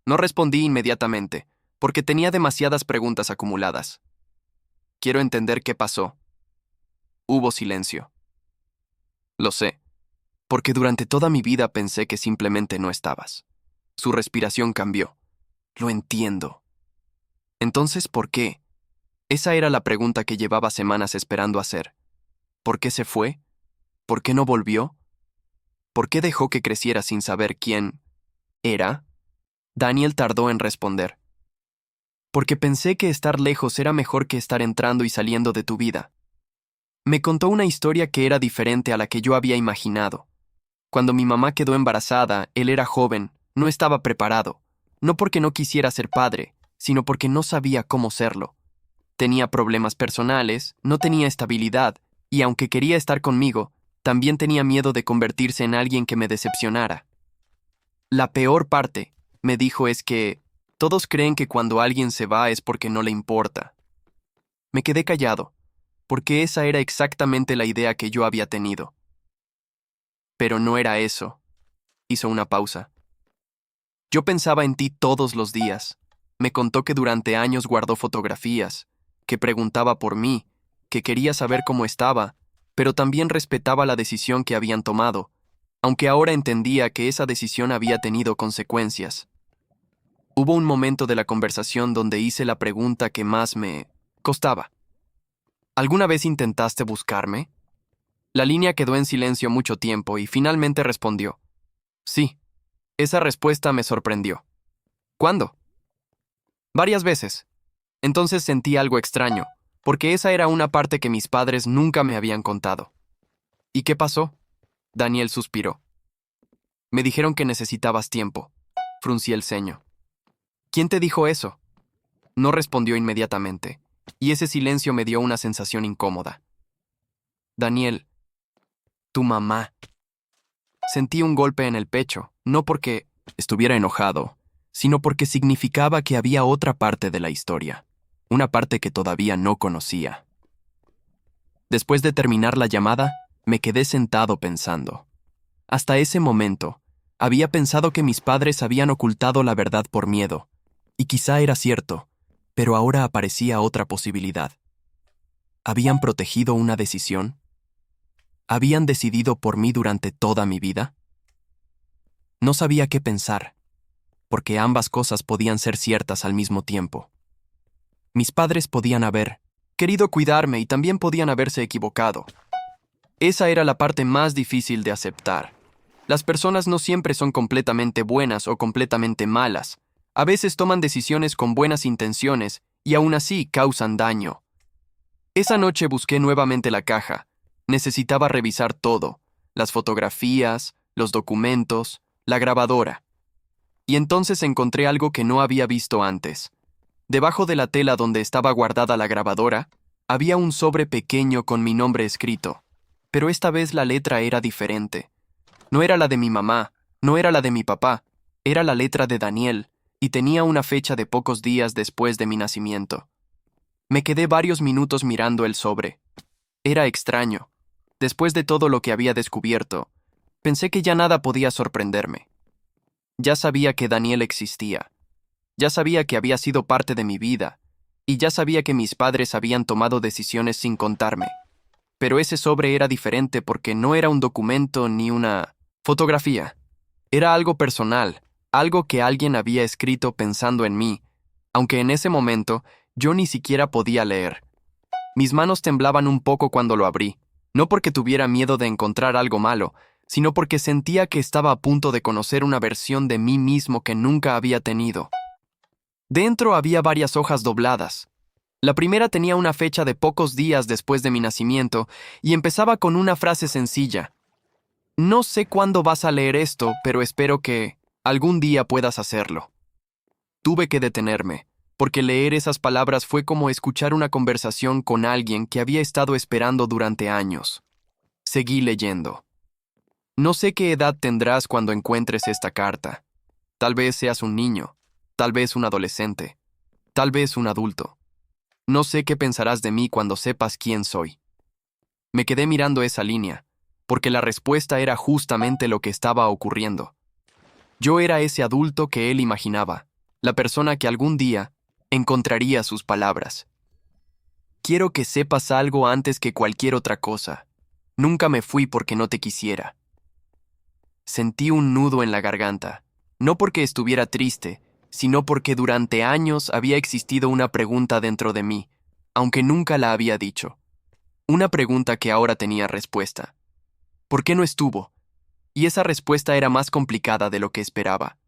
No respondí inmediatamente, porque tenía demasiadas preguntas acumuladas. Quiero entender qué pasó. Hubo silencio. Lo sé, porque durante toda mi vida pensé que simplemente no estabas. Su respiración cambió. Lo entiendo. Entonces, ¿por qué? Esa era la pregunta que llevaba semanas esperando hacer. ¿Por qué se fue? ¿Por qué no volvió? ¿Por qué dejó que creciera sin saber quién era? Daniel tardó en responder. Porque pensé que estar lejos era mejor que estar entrando y saliendo de tu vida. Me contó una historia que era diferente a la que yo había imaginado. Cuando mi mamá quedó embarazada, él era joven, no estaba preparado. No porque no quisiera ser padre, sino porque no sabía cómo serlo. Tenía problemas personales, no tenía estabilidad, y aunque quería estar conmigo, también tenía miedo de convertirse en alguien que me decepcionara. La peor parte, me dijo, es que todos creen que cuando alguien se va es porque no le importa. Me quedé callado, porque esa era exactamente la idea que yo había tenido. Pero no era eso. Hizo una pausa. Yo pensaba en ti todos los días. Me contó que durante años guardó fotografías, que preguntaba por mí, que quería saber cómo estaba, pero también respetaba la decisión que habían tomado, aunque ahora entendía que esa decisión había tenido consecuencias. Hubo un momento de la conversación donde hice la pregunta que más me costaba. ¿Alguna vez intentaste buscarme? La línea quedó en silencio mucho tiempo y finalmente respondió: sí. Esa respuesta me sorprendió. ¿Cuándo? Varias veces. Entonces sentí algo extraño, porque esa era una parte que mis padres nunca me habían contado. ¿Y qué pasó? Daniel suspiró. Me dijeron que necesitabas tiempo. Fruncí el ceño. ¿Quién te dijo eso? No respondió inmediatamente, y ese silencio me dio una sensación incómoda. Daniel, tu mamá. Sentí un golpe en el pecho, no porque estuviera enojado, sino porque significaba que había otra parte de la historia, una parte que todavía no conocía. Después de terminar la llamada, me quedé sentado pensando. Hasta ese momento, había pensado que mis padres habían ocultado la verdad por miedo, y quizá era cierto, pero ahora aparecía otra posibilidad. ¿Habían protegido una decisión? ¿Habían decidido por mí durante toda mi vida? No sabía qué pensar, porque ambas cosas podían ser ciertas al mismo tiempo. Mis padres podían haber querido cuidarme y también podían haberse equivocado. Esa era la parte más difícil de aceptar. Las personas no siempre son completamente buenas o completamente malas. A veces toman decisiones con buenas intenciones y aún así causan daño. Esa noche busqué nuevamente la caja. Necesitaba revisar todo. las fotografías, los documentos, la grabadora. Y entonces encontré algo que no había visto antes. Debajo de la tela donde estaba guardada la grabadora, había un sobre pequeño con mi nombre escrito. Pero esta vez la letra era diferente. No era la de mi mamá, no era la de mi papá, era la letra de Daniel, y tenía una fecha de pocos días después de mi nacimiento. Me quedé varios minutos mirando el sobre. Era extraño. Después de todo lo que había descubierto, pensé que ya nada podía sorprenderme. Ya sabía que Daniel existía. Ya sabía que había sido parte de mi vida, y ya sabía que mis padres habían tomado decisiones sin contarme. Pero ese sobre era diferente porque no era un documento ni una fotografía. Era algo personal, algo que alguien había escrito pensando en mí, aunque en ese momento yo ni siquiera podía leer. Mis manos temblaban un poco cuando lo abrí, no porque tuviera miedo de encontrar algo malo, sino porque sentía que estaba a punto de conocer una versión de mí mismo que nunca había tenido. Dentro había varias hojas dobladas. La primera tenía una fecha de pocos días después de mi nacimiento y empezaba con una frase sencilla. No sé cuándo vas a leer esto, pero espero que algún día puedas hacerlo. Tuve que detenerme, porque leer esas palabras fue como escuchar una conversación con alguien que había estado esperando durante años. Seguí leyendo. No sé qué edad tendrás cuando encuentres esta carta. Tal vez seas un niño, tal vez un adolescente, tal vez un adulto. No sé qué pensarás de mí cuando sepas quién soy. Me quedé mirando esa línea, porque la respuesta era justamente lo que estaba ocurriendo. Yo era ese adulto que él imaginaba, la persona que algún día encontraría sus palabras. Quiero que sepas algo antes que cualquier otra cosa. Nunca me fui porque no te quisiera. Sentí un nudo en la garganta, no porque estuviera triste, sino porque durante años había existido una pregunta dentro de mí, aunque nunca la había dicho. Una pregunta que ahora tenía respuesta. ¿Por qué no estuvo? Y esa respuesta era más complicada de lo que esperaba.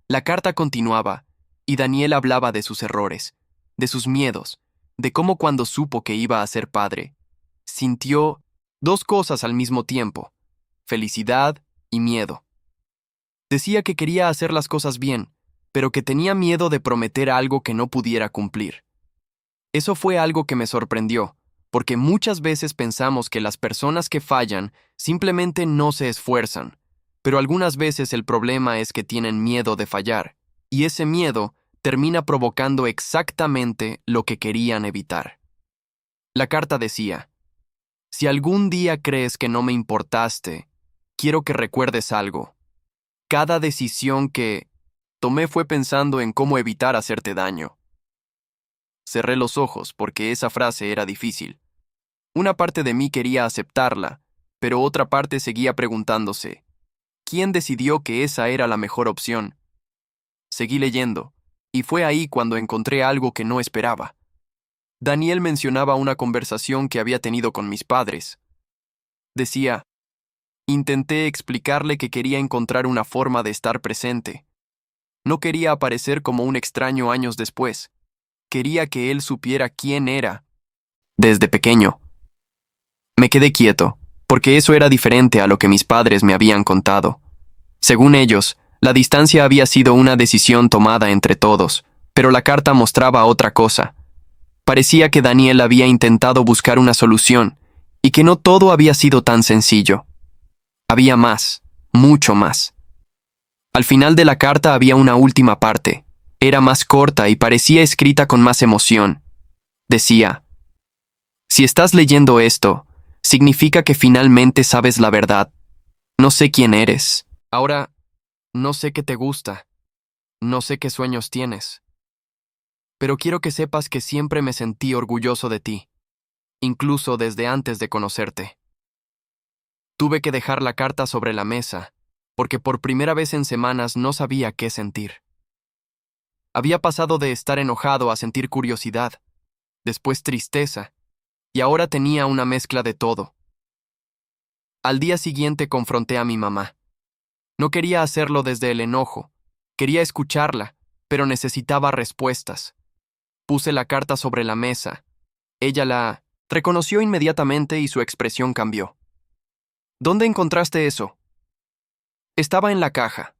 La carta continuaba, y Daniel hablaba de sus errores, de sus miedos, de cómo cuando supo que iba a ser padre, sintió dos cosas al mismo tiempo, felicidad y miedo. Decía que quería hacer las cosas bien, pero que tenía miedo de prometer algo que no pudiera cumplir. Eso fue algo que me sorprendió, porque muchas veces pensamos que las personas que fallan simplemente no se esfuerzan, pero algunas veces el problema es que tienen miedo de fallar, y ese miedo termina provocando exactamente lo que querían evitar. La carta decía, si algún día crees que no me importaste, quiero que recuerdes algo. Cada decisión que tomé fue pensando en cómo evitar hacerte daño. Cerré los ojos porque esa frase era difícil. Una parte de mí quería aceptarla, pero otra parte seguía preguntándose, ¿quién decidió que esa era la mejor opción? Seguí leyendo, y fue ahí cuando encontré algo que no esperaba. Daniel mencionaba una conversación que había tenido con mis padres. Decía, intenté explicarle que quería encontrar una forma de estar presente. No quería aparecer como un extraño años después. Quería que él supiera quién era. Desde pequeño. Me quedé quieto, porque eso era diferente a lo que mis padres me habían contado. Según ellos, la distancia había sido una decisión tomada entre todos, pero la carta mostraba otra cosa. Parecía que Daniel había intentado buscar una solución, y que no todo había sido tan sencillo. Había más, mucho más. Al final de la carta había una última parte. Era más corta y parecía escrita con más emoción. Decía, si estás leyendo esto, significa que finalmente sabes la verdad. No sé quién eres. Ahora, no sé qué te gusta. No sé qué sueños tienes. Pero quiero que sepas que siempre me sentí orgulloso de ti, incluso desde antes de conocerte. Tuve que dejar la carta sobre la mesa, porque por primera vez en semanas no sabía qué sentir. Había pasado de estar enojado a sentir curiosidad, después tristeza, y ahora tenía una mezcla de todo. Al día siguiente confronté a mi mamá. No quería hacerlo desde el enojo, quería escucharla, pero necesitaba respuestas. Puse la carta sobre la mesa. Ella la reconoció inmediatamente y su expresión cambió. ¿Dónde encontraste eso? Estaba en la caja.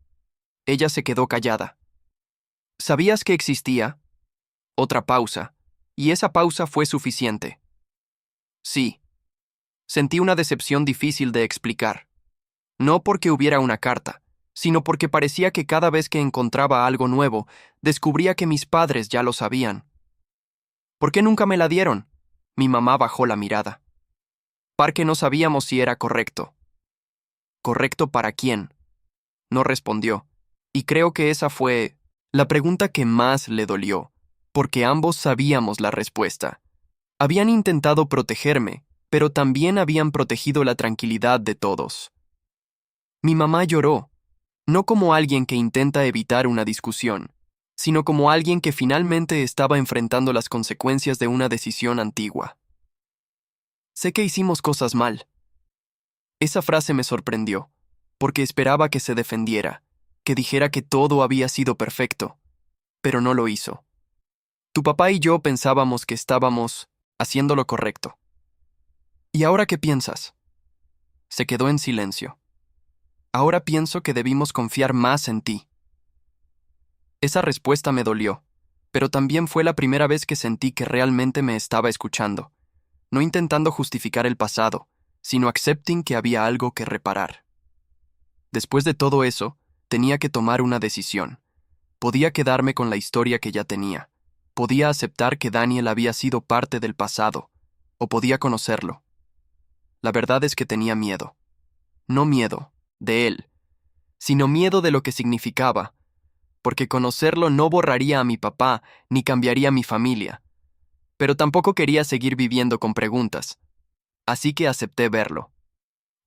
Ella se quedó callada. ¿Sabías que existía? Otra pausa, y esa pausa fue suficiente. Sí. Sentí una decepción difícil de explicar. No porque hubiera una carta, sino porque parecía que cada vez que encontraba algo nuevo, descubría que mis padres ya lo sabían. ¿Por qué nunca me la dieron? Mi mamá bajó la mirada. Porque no sabíamos si era correcto. ¿Correcto para quién? No respondió, y creo que esa fue la pregunta que más le dolió, porque ambos sabíamos la respuesta. Habían intentado protegerme, pero también habían protegido la tranquilidad de todos. Mi mamá lloró, no como alguien que intenta evitar una discusión, sino como alguien que finalmente estaba enfrentando las consecuencias de una decisión antigua. Sé que hicimos cosas mal. Esa frase me sorprendió, porque esperaba que se defendiera, que dijera que todo había sido perfecto, pero no lo hizo. Tu papá y yo pensábamos que estábamos haciendo lo correcto. ¿Y ahora qué piensas? Se quedó en silencio. Ahora pienso que debimos confiar más en ti. Esa respuesta me dolió, pero también fue la primera vez que sentí que realmente me estaba escuchando, no intentando justificar el pasado, sino acepting que había algo que reparar. Después de todo eso, tenía que tomar una decisión. Podía quedarme con la historia que ya tenía. Podía aceptar que Daniel había sido parte del pasado, o podía conocerlo. La verdad es que tenía miedo. No miedo de él, sino miedo de lo que significaba, porque conocerlo no borraría a mi papá ni cambiaría mi familia. Pero tampoco quería seguir viviendo con preguntas. Así que acepté verlo.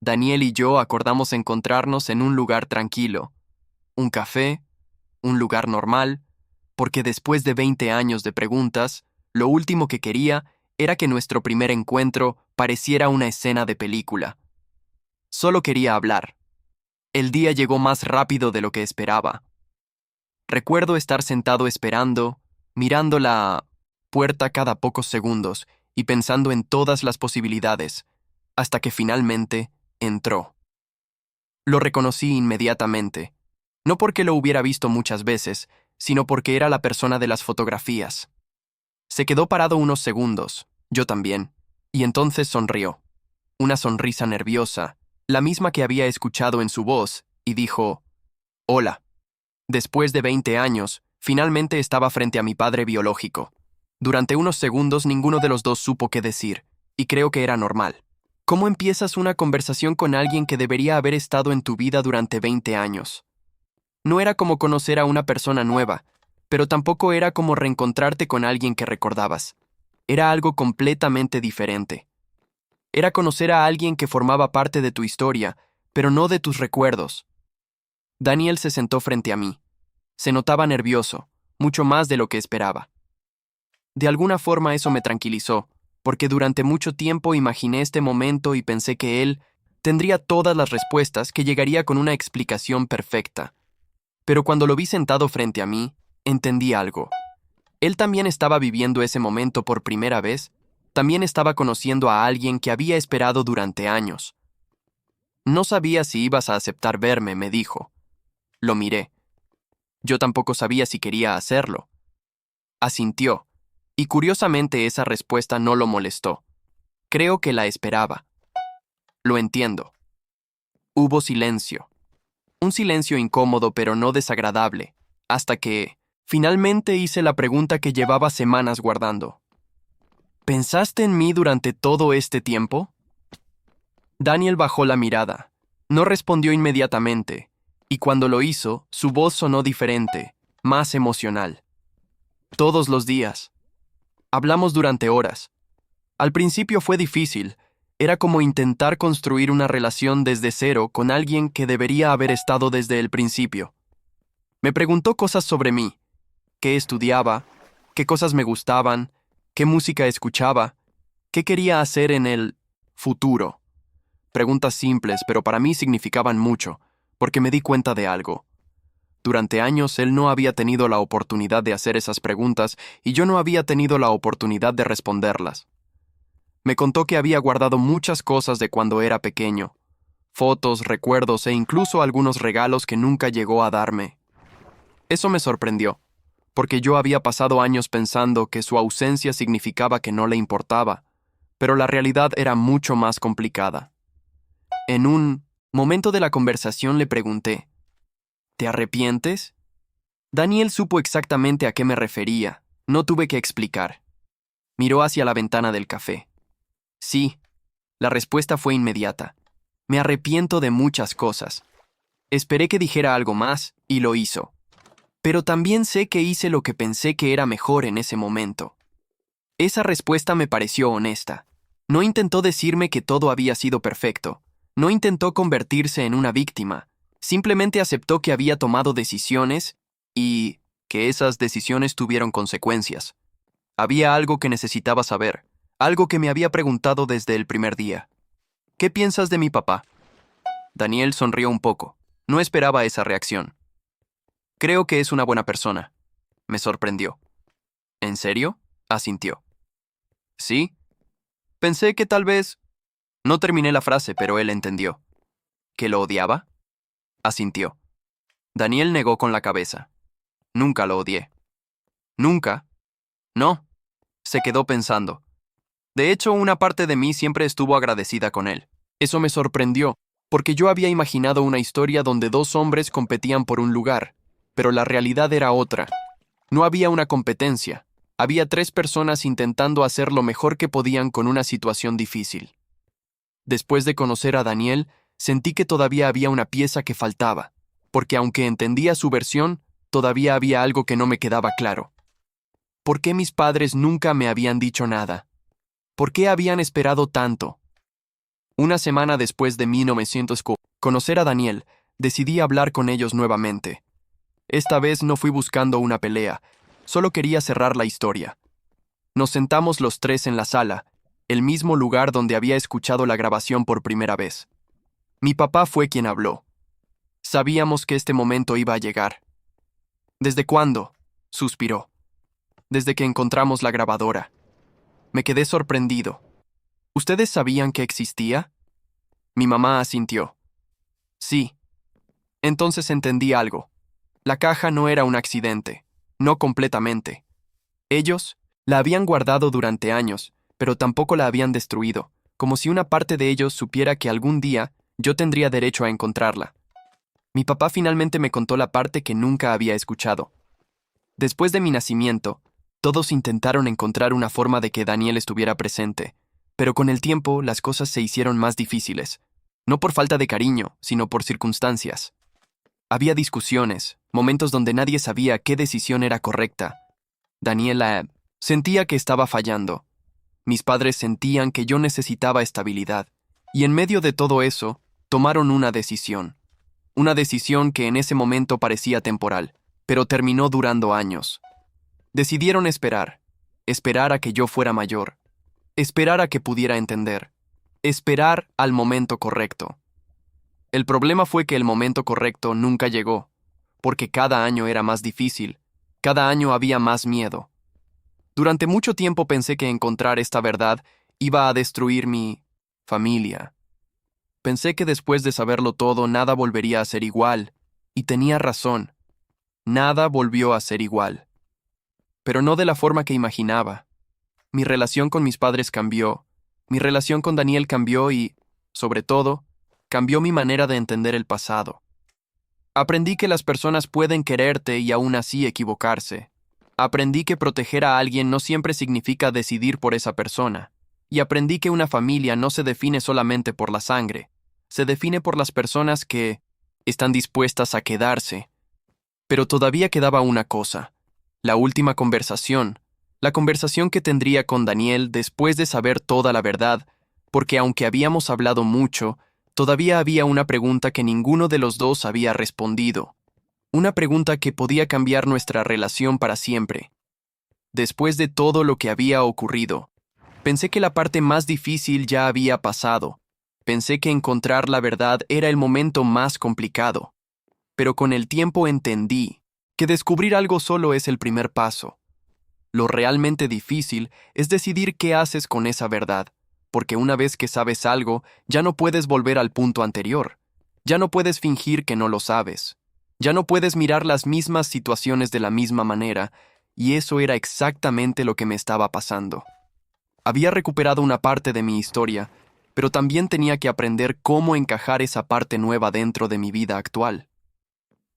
Daniel y yo acordamos encontrarnos en un lugar tranquilo, un café, un lugar normal, porque después de 20 años de preguntas, lo último que quería era que nuestro primer encuentro pareciera una escena de película. Solo quería hablar. El día llegó más rápido de lo que esperaba. Recuerdo estar sentado esperando, mirando la puerta cada pocos segundos y pensando en todas las posibilidades, hasta que finalmente entró. Lo reconocí inmediatamente, no porque lo hubiera visto muchas veces, sino porque era la persona de las fotografías. Se quedó parado unos segundos, yo también, y entonces sonrió. Una sonrisa nerviosa, la misma que había escuchado en su voz, y dijo, «Hola». Después de 20 años, finalmente estaba frente a mi padre biológico. Durante unos segundos ninguno de los dos supo qué decir, y creo que era normal. ¿Cómo empiezas una conversación con alguien que debería haber estado en tu vida durante 20 años? No era como conocer a una persona nueva, pero tampoco era como reencontrarte con alguien que recordabas. Era algo completamente diferente. Era conocer a alguien que formaba parte de tu historia, pero no de tus recuerdos. Daniel se sentó frente a mí. Se notaba nervioso, mucho más de lo que esperaba. De alguna forma eso me tranquilizó, porque durante mucho tiempo imaginé este momento y pensé que él tendría todas las respuestas, que llegaría con una explicación perfecta. Pero cuando lo vi sentado frente a mí, entendí algo. Él también estaba viviendo ese momento por primera vez, también estaba conociendo a alguien que había esperado durante años. No sabía si ibas a aceptar verme, me dijo. Lo miré. Yo tampoco sabía si quería hacerlo. Asintió, y curiosamente esa respuesta no lo molestó. Creo que la esperaba. Lo entiendo. Hubo silencio. Un silencio incómodo pero no desagradable, hasta que, finalmente hice la pregunta que llevaba semanas guardando. ¿Pensaste en mí durante todo este tiempo? Daniel bajó la mirada. No respondió inmediatamente, y cuando lo hizo, su voz sonó diferente, más emocional. Todos los días. Hablamos durante horas. Al principio fue difícil. Era como intentar construir una relación desde cero con alguien que debería haber estado desde el principio. Me preguntó cosas sobre mí, qué estudiaba, qué cosas me gustaban, qué música escuchaba, qué quería hacer en el futuro. Preguntas simples, pero para mí significaban mucho, porque me di cuenta de algo. Durante años él no había tenido la oportunidad de hacer esas preguntas y yo no había tenido la oportunidad de responderlas. Me contó que había guardado muchas cosas de cuando era pequeño, fotos, recuerdos e incluso algunos regalos que nunca llegó a darme. Eso me sorprendió, porque yo había pasado años pensando que su ausencia significaba que no le importaba, pero la realidad era mucho más complicada. En un momento de la conversación le pregunté, ¿te arrepientes? Daniel supo exactamente a qué me refería, no tuve que explicar. Miró hacia la ventana del café. Sí, la respuesta fue inmediata. Me arrepiento de muchas cosas. Esperé que dijera algo más, y lo hizo. Pero también sé que hice lo que pensé que era mejor en ese momento. Esa respuesta me pareció honesta. No intentó decirme que todo había sido perfecto. No intentó convertirse en una víctima. Simplemente aceptó que había tomado decisiones y que esas decisiones tuvieron consecuencias. Había algo que necesitaba saber, algo que me había preguntado desde el primer día. ¿Qué piensas de mi papá? Daniel sonrió un poco. No esperaba esa reacción. Creo que es una buena persona. Me sorprendió. ¿En serio? Asintió. ¿Sí? Pensé que tal vez... No terminé la frase, pero él entendió. ¿Que lo odiaba? Asintió. Daniel negó con la cabeza. Nunca lo odié. ¿Nunca? No. Se quedó pensando. De hecho, una parte de mí siempre estuvo agradecida con él. Eso me sorprendió, porque yo había imaginado una historia donde dos hombres competían por un lugar, pero la realidad era otra. No había una competencia. Había tres personas intentando hacer lo mejor que podían con una situación difícil. Después de conocer a Daniel, sentí que todavía había una pieza que faltaba, porque aunque entendía su versión, todavía había algo que no me quedaba claro. ¿Por qué mis padres nunca me habían dicho nada? ¿Por qué habían esperado tanto? Una semana después de 1900 conocer a Daniel, decidí hablar con ellos nuevamente. Esta vez no fui buscando una pelea, solo quería cerrar la historia. Nos sentamos los tres en la sala, el mismo lugar donde había escuchado la grabación por primera vez. Mi papá fue quien habló. Sabíamos que este momento iba a llegar. ¿Desde cuándo? Suspiró. Desde que encontramos la grabadora. Me quedé sorprendido. ¿Ustedes sabían que existía? Mi mamá asintió. Sí. Entonces entendí algo. La caja no era un accidente, no completamente. Ellos la habían guardado durante años, pero tampoco la habían destruido, como si una parte de ellos supiera que algún día yo tendría derecho a encontrarla. Mi papá finalmente me contó la parte que nunca había escuchado. Después de mi nacimiento, todos intentaron encontrar una forma de que Daniel estuviera presente, pero con el tiempo las cosas se hicieron más difíciles, no por falta de cariño, sino por circunstancias. Había discusiones, momentos donde nadie sabía qué decisión era correcta. Daniela sentía que estaba fallando. Mis padres sentían que yo necesitaba estabilidad, y en medio de todo eso, tomaron una decisión. Una decisión que en ese momento parecía temporal, pero terminó durando años. Decidieron esperar a que yo fuera mayor, esperar a que pudiera entender, esperar al momento correcto. El problema fue que el momento correcto nunca llegó, porque cada año era más difícil, cada año había más miedo. Durante mucho tiempo pensé que encontrar esta verdad iba a destruir mi familia. Pensé que después de saberlo todo nada volvería a ser igual, y tenía razón. Nada volvió a ser igual. Pero no de la forma que imaginaba. Mi relación con mis padres cambió, mi relación con Daniel cambió y, sobre todo, cambió mi manera de entender el pasado. Aprendí que las personas pueden quererte y aún así equivocarse. Aprendí que proteger a alguien no siempre significa decidir por esa persona. Y aprendí que una familia no se define solamente por la sangre, se define por las personas que están dispuestas a quedarse. Pero todavía quedaba una cosa, la última conversación, la conversación que tendría con Daniel después de saber toda la verdad, porque aunque habíamos hablado mucho, todavía había una pregunta que ninguno de los dos había respondido. Una pregunta que podía cambiar nuestra relación para siempre. Después de todo lo que había ocurrido, pensé que la parte más difícil ya había pasado. Pensé que encontrar la verdad era el momento más complicado. Pero con el tiempo entendí que descubrir algo solo es el primer paso. Lo realmente difícil es decidir qué haces con esa verdad. porque una vez que sabes algo, ya no puedes volver al punto anterior. Ya no puedes fingir que no lo sabes. Ya no puedes mirar las mismas situaciones de la misma manera, y eso era exactamente lo que me estaba pasando. Había recuperado una parte de mi historia, pero también tenía que aprender cómo encajar esa parte nueva dentro de mi vida actual.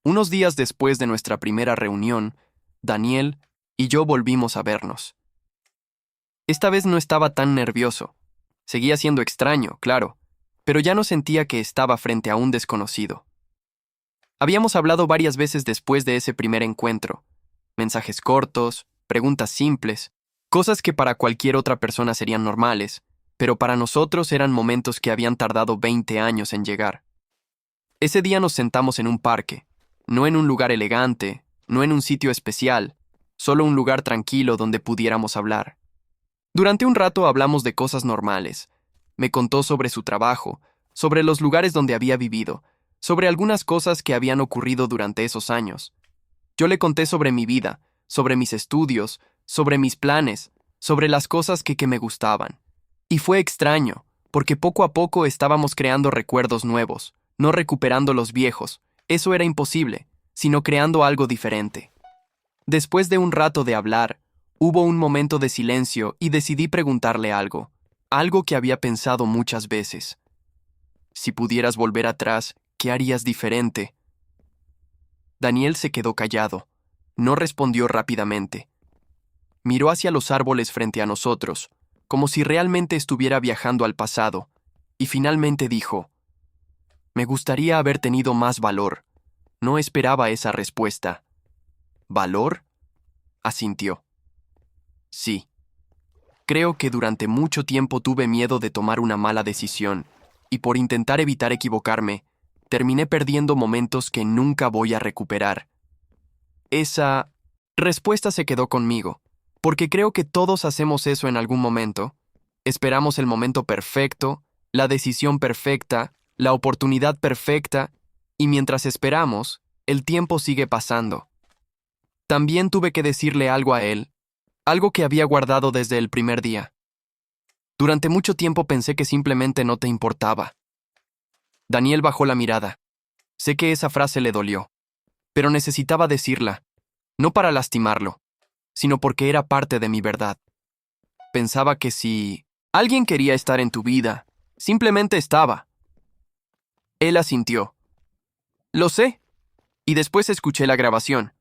Unos días después de nuestra primera reunión, Daniel y yo volvimos a vernos. Esta vez no estaba tan nervioso. Seguía siendo extraño, claro, pero ya no sentía que estaba frente a un desconocido. Habíamos hablado varias veces después de ese primer encuentro. Mensajes cortos, preguntas simples, cosas que para cualquier otra persona serían normales, pero para nosotros eran momentos que habían tardado 20 años en llegar. Ese día nos sentamos en un parque, no en un lugar elegante, no en un sitio especial, solo un lugar tranquilo donde pudiéramos hablar. Durante un rato hablamos de cosas normales. Me contó sobre su trabajo, sobre los lugares donde había vivido, sobre algunas cosas que habían ocurrido durante esos años. Yo le conté sobre mi vida, sobre mis estudios, sobre mis planes, sobre las cosas que me gustaban. Y fue extraño, porque poco a poco estábamos creando recuerdos nuevos, no recuperando los viejos. Eso era imposible, sino creando algo diferente. Después de un rato de hablar, hubo un momento de silencio y decidí preguntarle algo que había pensado muchas veces. Si pudieras volver atrás, ¿qué harías diferente? Daniel se quedó callado. No respondió rápidamente. Miró hacia los árboles frente a nosotros, como si realmente estuviera viajando al pasado, y finalmente dijo: «Me gustaría haber tenido más valor». No esperaba esa respuesta. ¿Valor? Asintió. Sí. Creo que durante mucho tiempo tuve miedo de tomar una mala decisión, y por intentar evitar equivocarme, terminé perdiendo momentos que nunca voy a recuperar. Esa respuesta se quedó conmigo, porque creo que todos hacemos eso en algún momento. Esperamos el momento perfecto, la decisión perfecta, la oportunidad perfecta, y mientras esperamos, el tiempo sigue pasando. También tuve que decirle algo a él, algo que había guardado desde el primer día. Durante mucho tiempo pensé que simplemente no te importaba. Daniel bajó la mirada. Sé que esa frase le dolió, pero necesitaba decirla, no para lastimarlo, sino porque era parte de mi verdad. Pensaba que si alguien quería estar en tu vida, simplemente estaba. Él asintió. Lo sé. Y después escuché la grabación.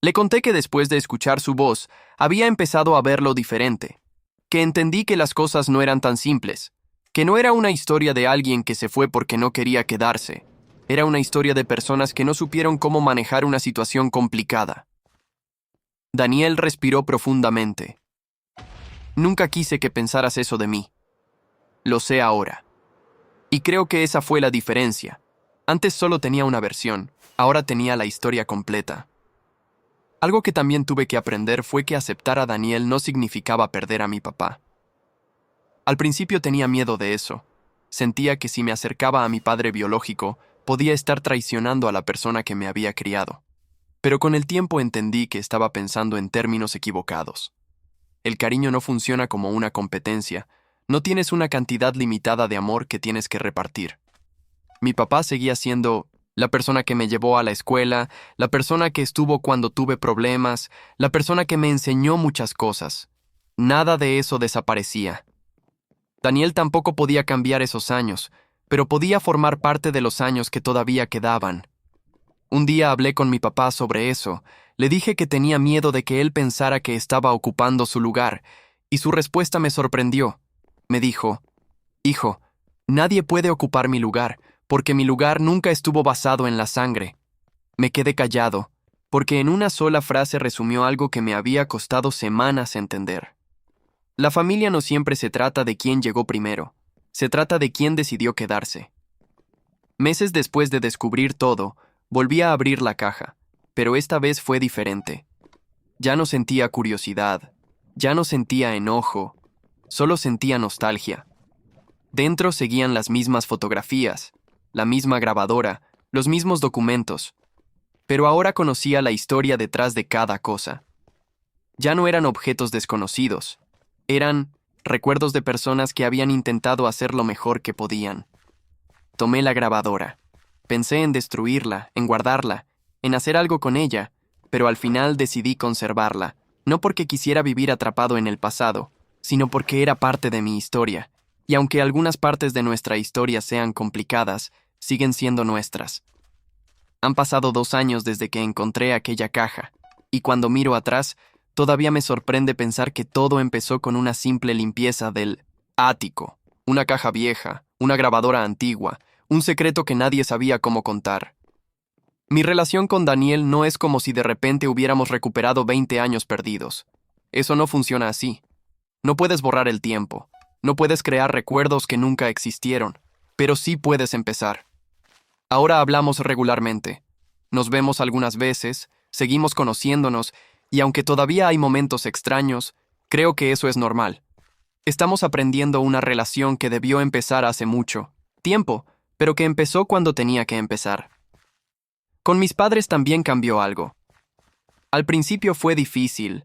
Le conté que después de escuchar su voz, había empezado a verlo diferente, que entendí que las cosas no eran tan simples, que no era una historia de alguien que se fue porque no quería quedarse, era una historia de personas que no supieron cómo manejar una situación complicada. Daniel respiró profundamente. Nunca quise que pensaras eso de mí. Lo sé ahora. Y creo que esa fue la diferencia. Antes solo tenía una versión, ahora tenía la historia completa. Algo que también tuve que aprender fue que aceptar a Daniel no significaba perder a mi papá. Al principio tenía miedo de eso. Sentía que si me acercaba a mi padre biológico, podía estar traicionando a la persona que me había criado. Pero con el tiempo entendí que estaba pensando en términos equivocados. El cariño no funciona como una competencia. No tienes una cantidad limitada de amor que tienes que repartir. Mi papá seguía siendo la persona que me llevó a la escuela, la persona que estuvo cuando tuve problemas, la persona que me enseñó muchas cosas. Nada de eso desaparecía. Daniel tampoco podía cambiar esos años, pero podía formar parte de los años que todavía quedaban. Un día hablé con mi papá sobre eso. Le dije que tenía miedo de que él pensara que estaba ocupando su lugar, y su respuesta me sorprendió. Me dijo: «Hijo, nadie puede ocupar mi lugar, porque mi lugar nunca estuvo basado en la sangre». Me quedé callado, porque en una sola frase resumió algo que me había costado semanas entender. La familia no siempre se trata de quién llegó primero, se trata de quién decidió quedarse. Meses después de descubrir todo, volví a abrir la caja, pero esta vez fue diferente. Ya no sentía curiosidad, ya no sentía enojo, solo sentía nostalgia. Dentro seguían las mismas fotografías, la misma grabadora, los mismos documentos, pero ahora conocía la historia detrás de cada cosa. Ya no eran objetos desconocidos, eran recuerdos de personas que habían intentado hacer lo mejor que podían. Tomé la grabadora. Pensé en destruirla, en guardarla, en hacer algo con ella, pero al final decidí conservarla, no porque quisiera vivir atrapado en el pasado, sino porque era parte de mi historia, y aunque algunas partes de nuestra historia sean complicadas, siguen siendo nuestras. Han pasado 2 años desde que encontré aquella caja, y cuando miro atrás, todavía me sorprende pensar que todo empezó con una simple limpieza del ático, una caja vieja, una grabadora antigua, un secreto que nadie sabía cómo contar. Mi relación con Daniel no es como si de repente hubiéramos recuperado 20 años perdidos. Eso no funciona así. No puedes borrar el tiempo, no puedes crear recuerdos que nunca existieron, pero sí puedes empezar. Ahora hablamos regularmente. Nos vemos algunas veces, seguimos conociéndonos, y aunque todavía hay momentos extraños, creo que eso es normal. Estamos aprendiendo una relación que debió empezar hace mucho tiempo, pero que empezó cuando tenía que empezar. Con mis padres también cambió algo. Al principio fue difícil.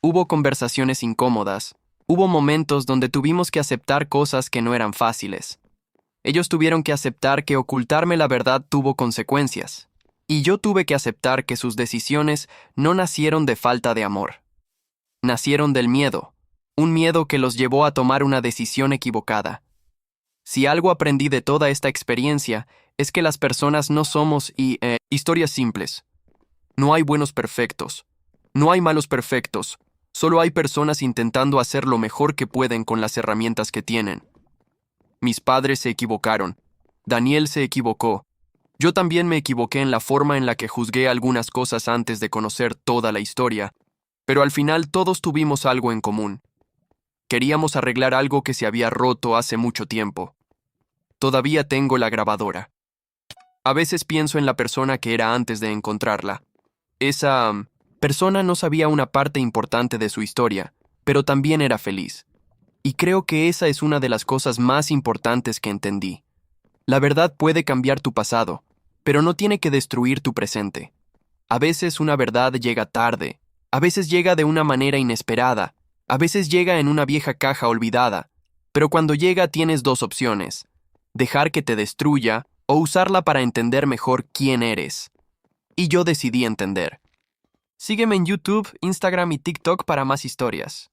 Hubo conversaciones incómodas. Hubo momentos donde tuvimos que aceptar cosas que no eran fáciles. Ellos tuvieron que aceptar que ocultarme la verdad tuvo consecuencias. Y yo tuve que aceptar que sus decisiones no nacieron de falta de amor. Nacieron del miedo. Un miedo que los llevó a tomar una decisión equivocada. Si algo aprendí de toda esta experiencia, es que las personas no somos historias simples. No hay buenos perfectos. No hay malos perfectos. Solo hay personas intentando hacer lo mejor que pueden con las herramientas que tienen. Mis padres se equivocaron. Daniel se equivocó. Yo también me equivoqué en la forma en la que juzgué algunas cosas antes de conocer toda la historia, pero al final todos tuvimos algo en común. Queríamos arreglar algo que se había roto hace mucho tiempo. Todavía tengo la grabadora. A veces pienso en la persona que era antes de encontrarla. Esa persona no sabía una parte importante de su historia, pero también era feliz. Y creo que esa es una de las cosas más importantes que entendí. La verdad puede cambiar tu pasado, pero no tiene que destruir tu presente. A veces una verdad llega tarde, a veces llega de una manera inesperada, a veces llega en una vieja caja olvidada, pero cuando llega tienes 2 opciones: dejar que te destruya o usarla para entender mejor quién eres. Y yo decidí entender. Sígueme en YouTube, Instagram y TikTok para más historias.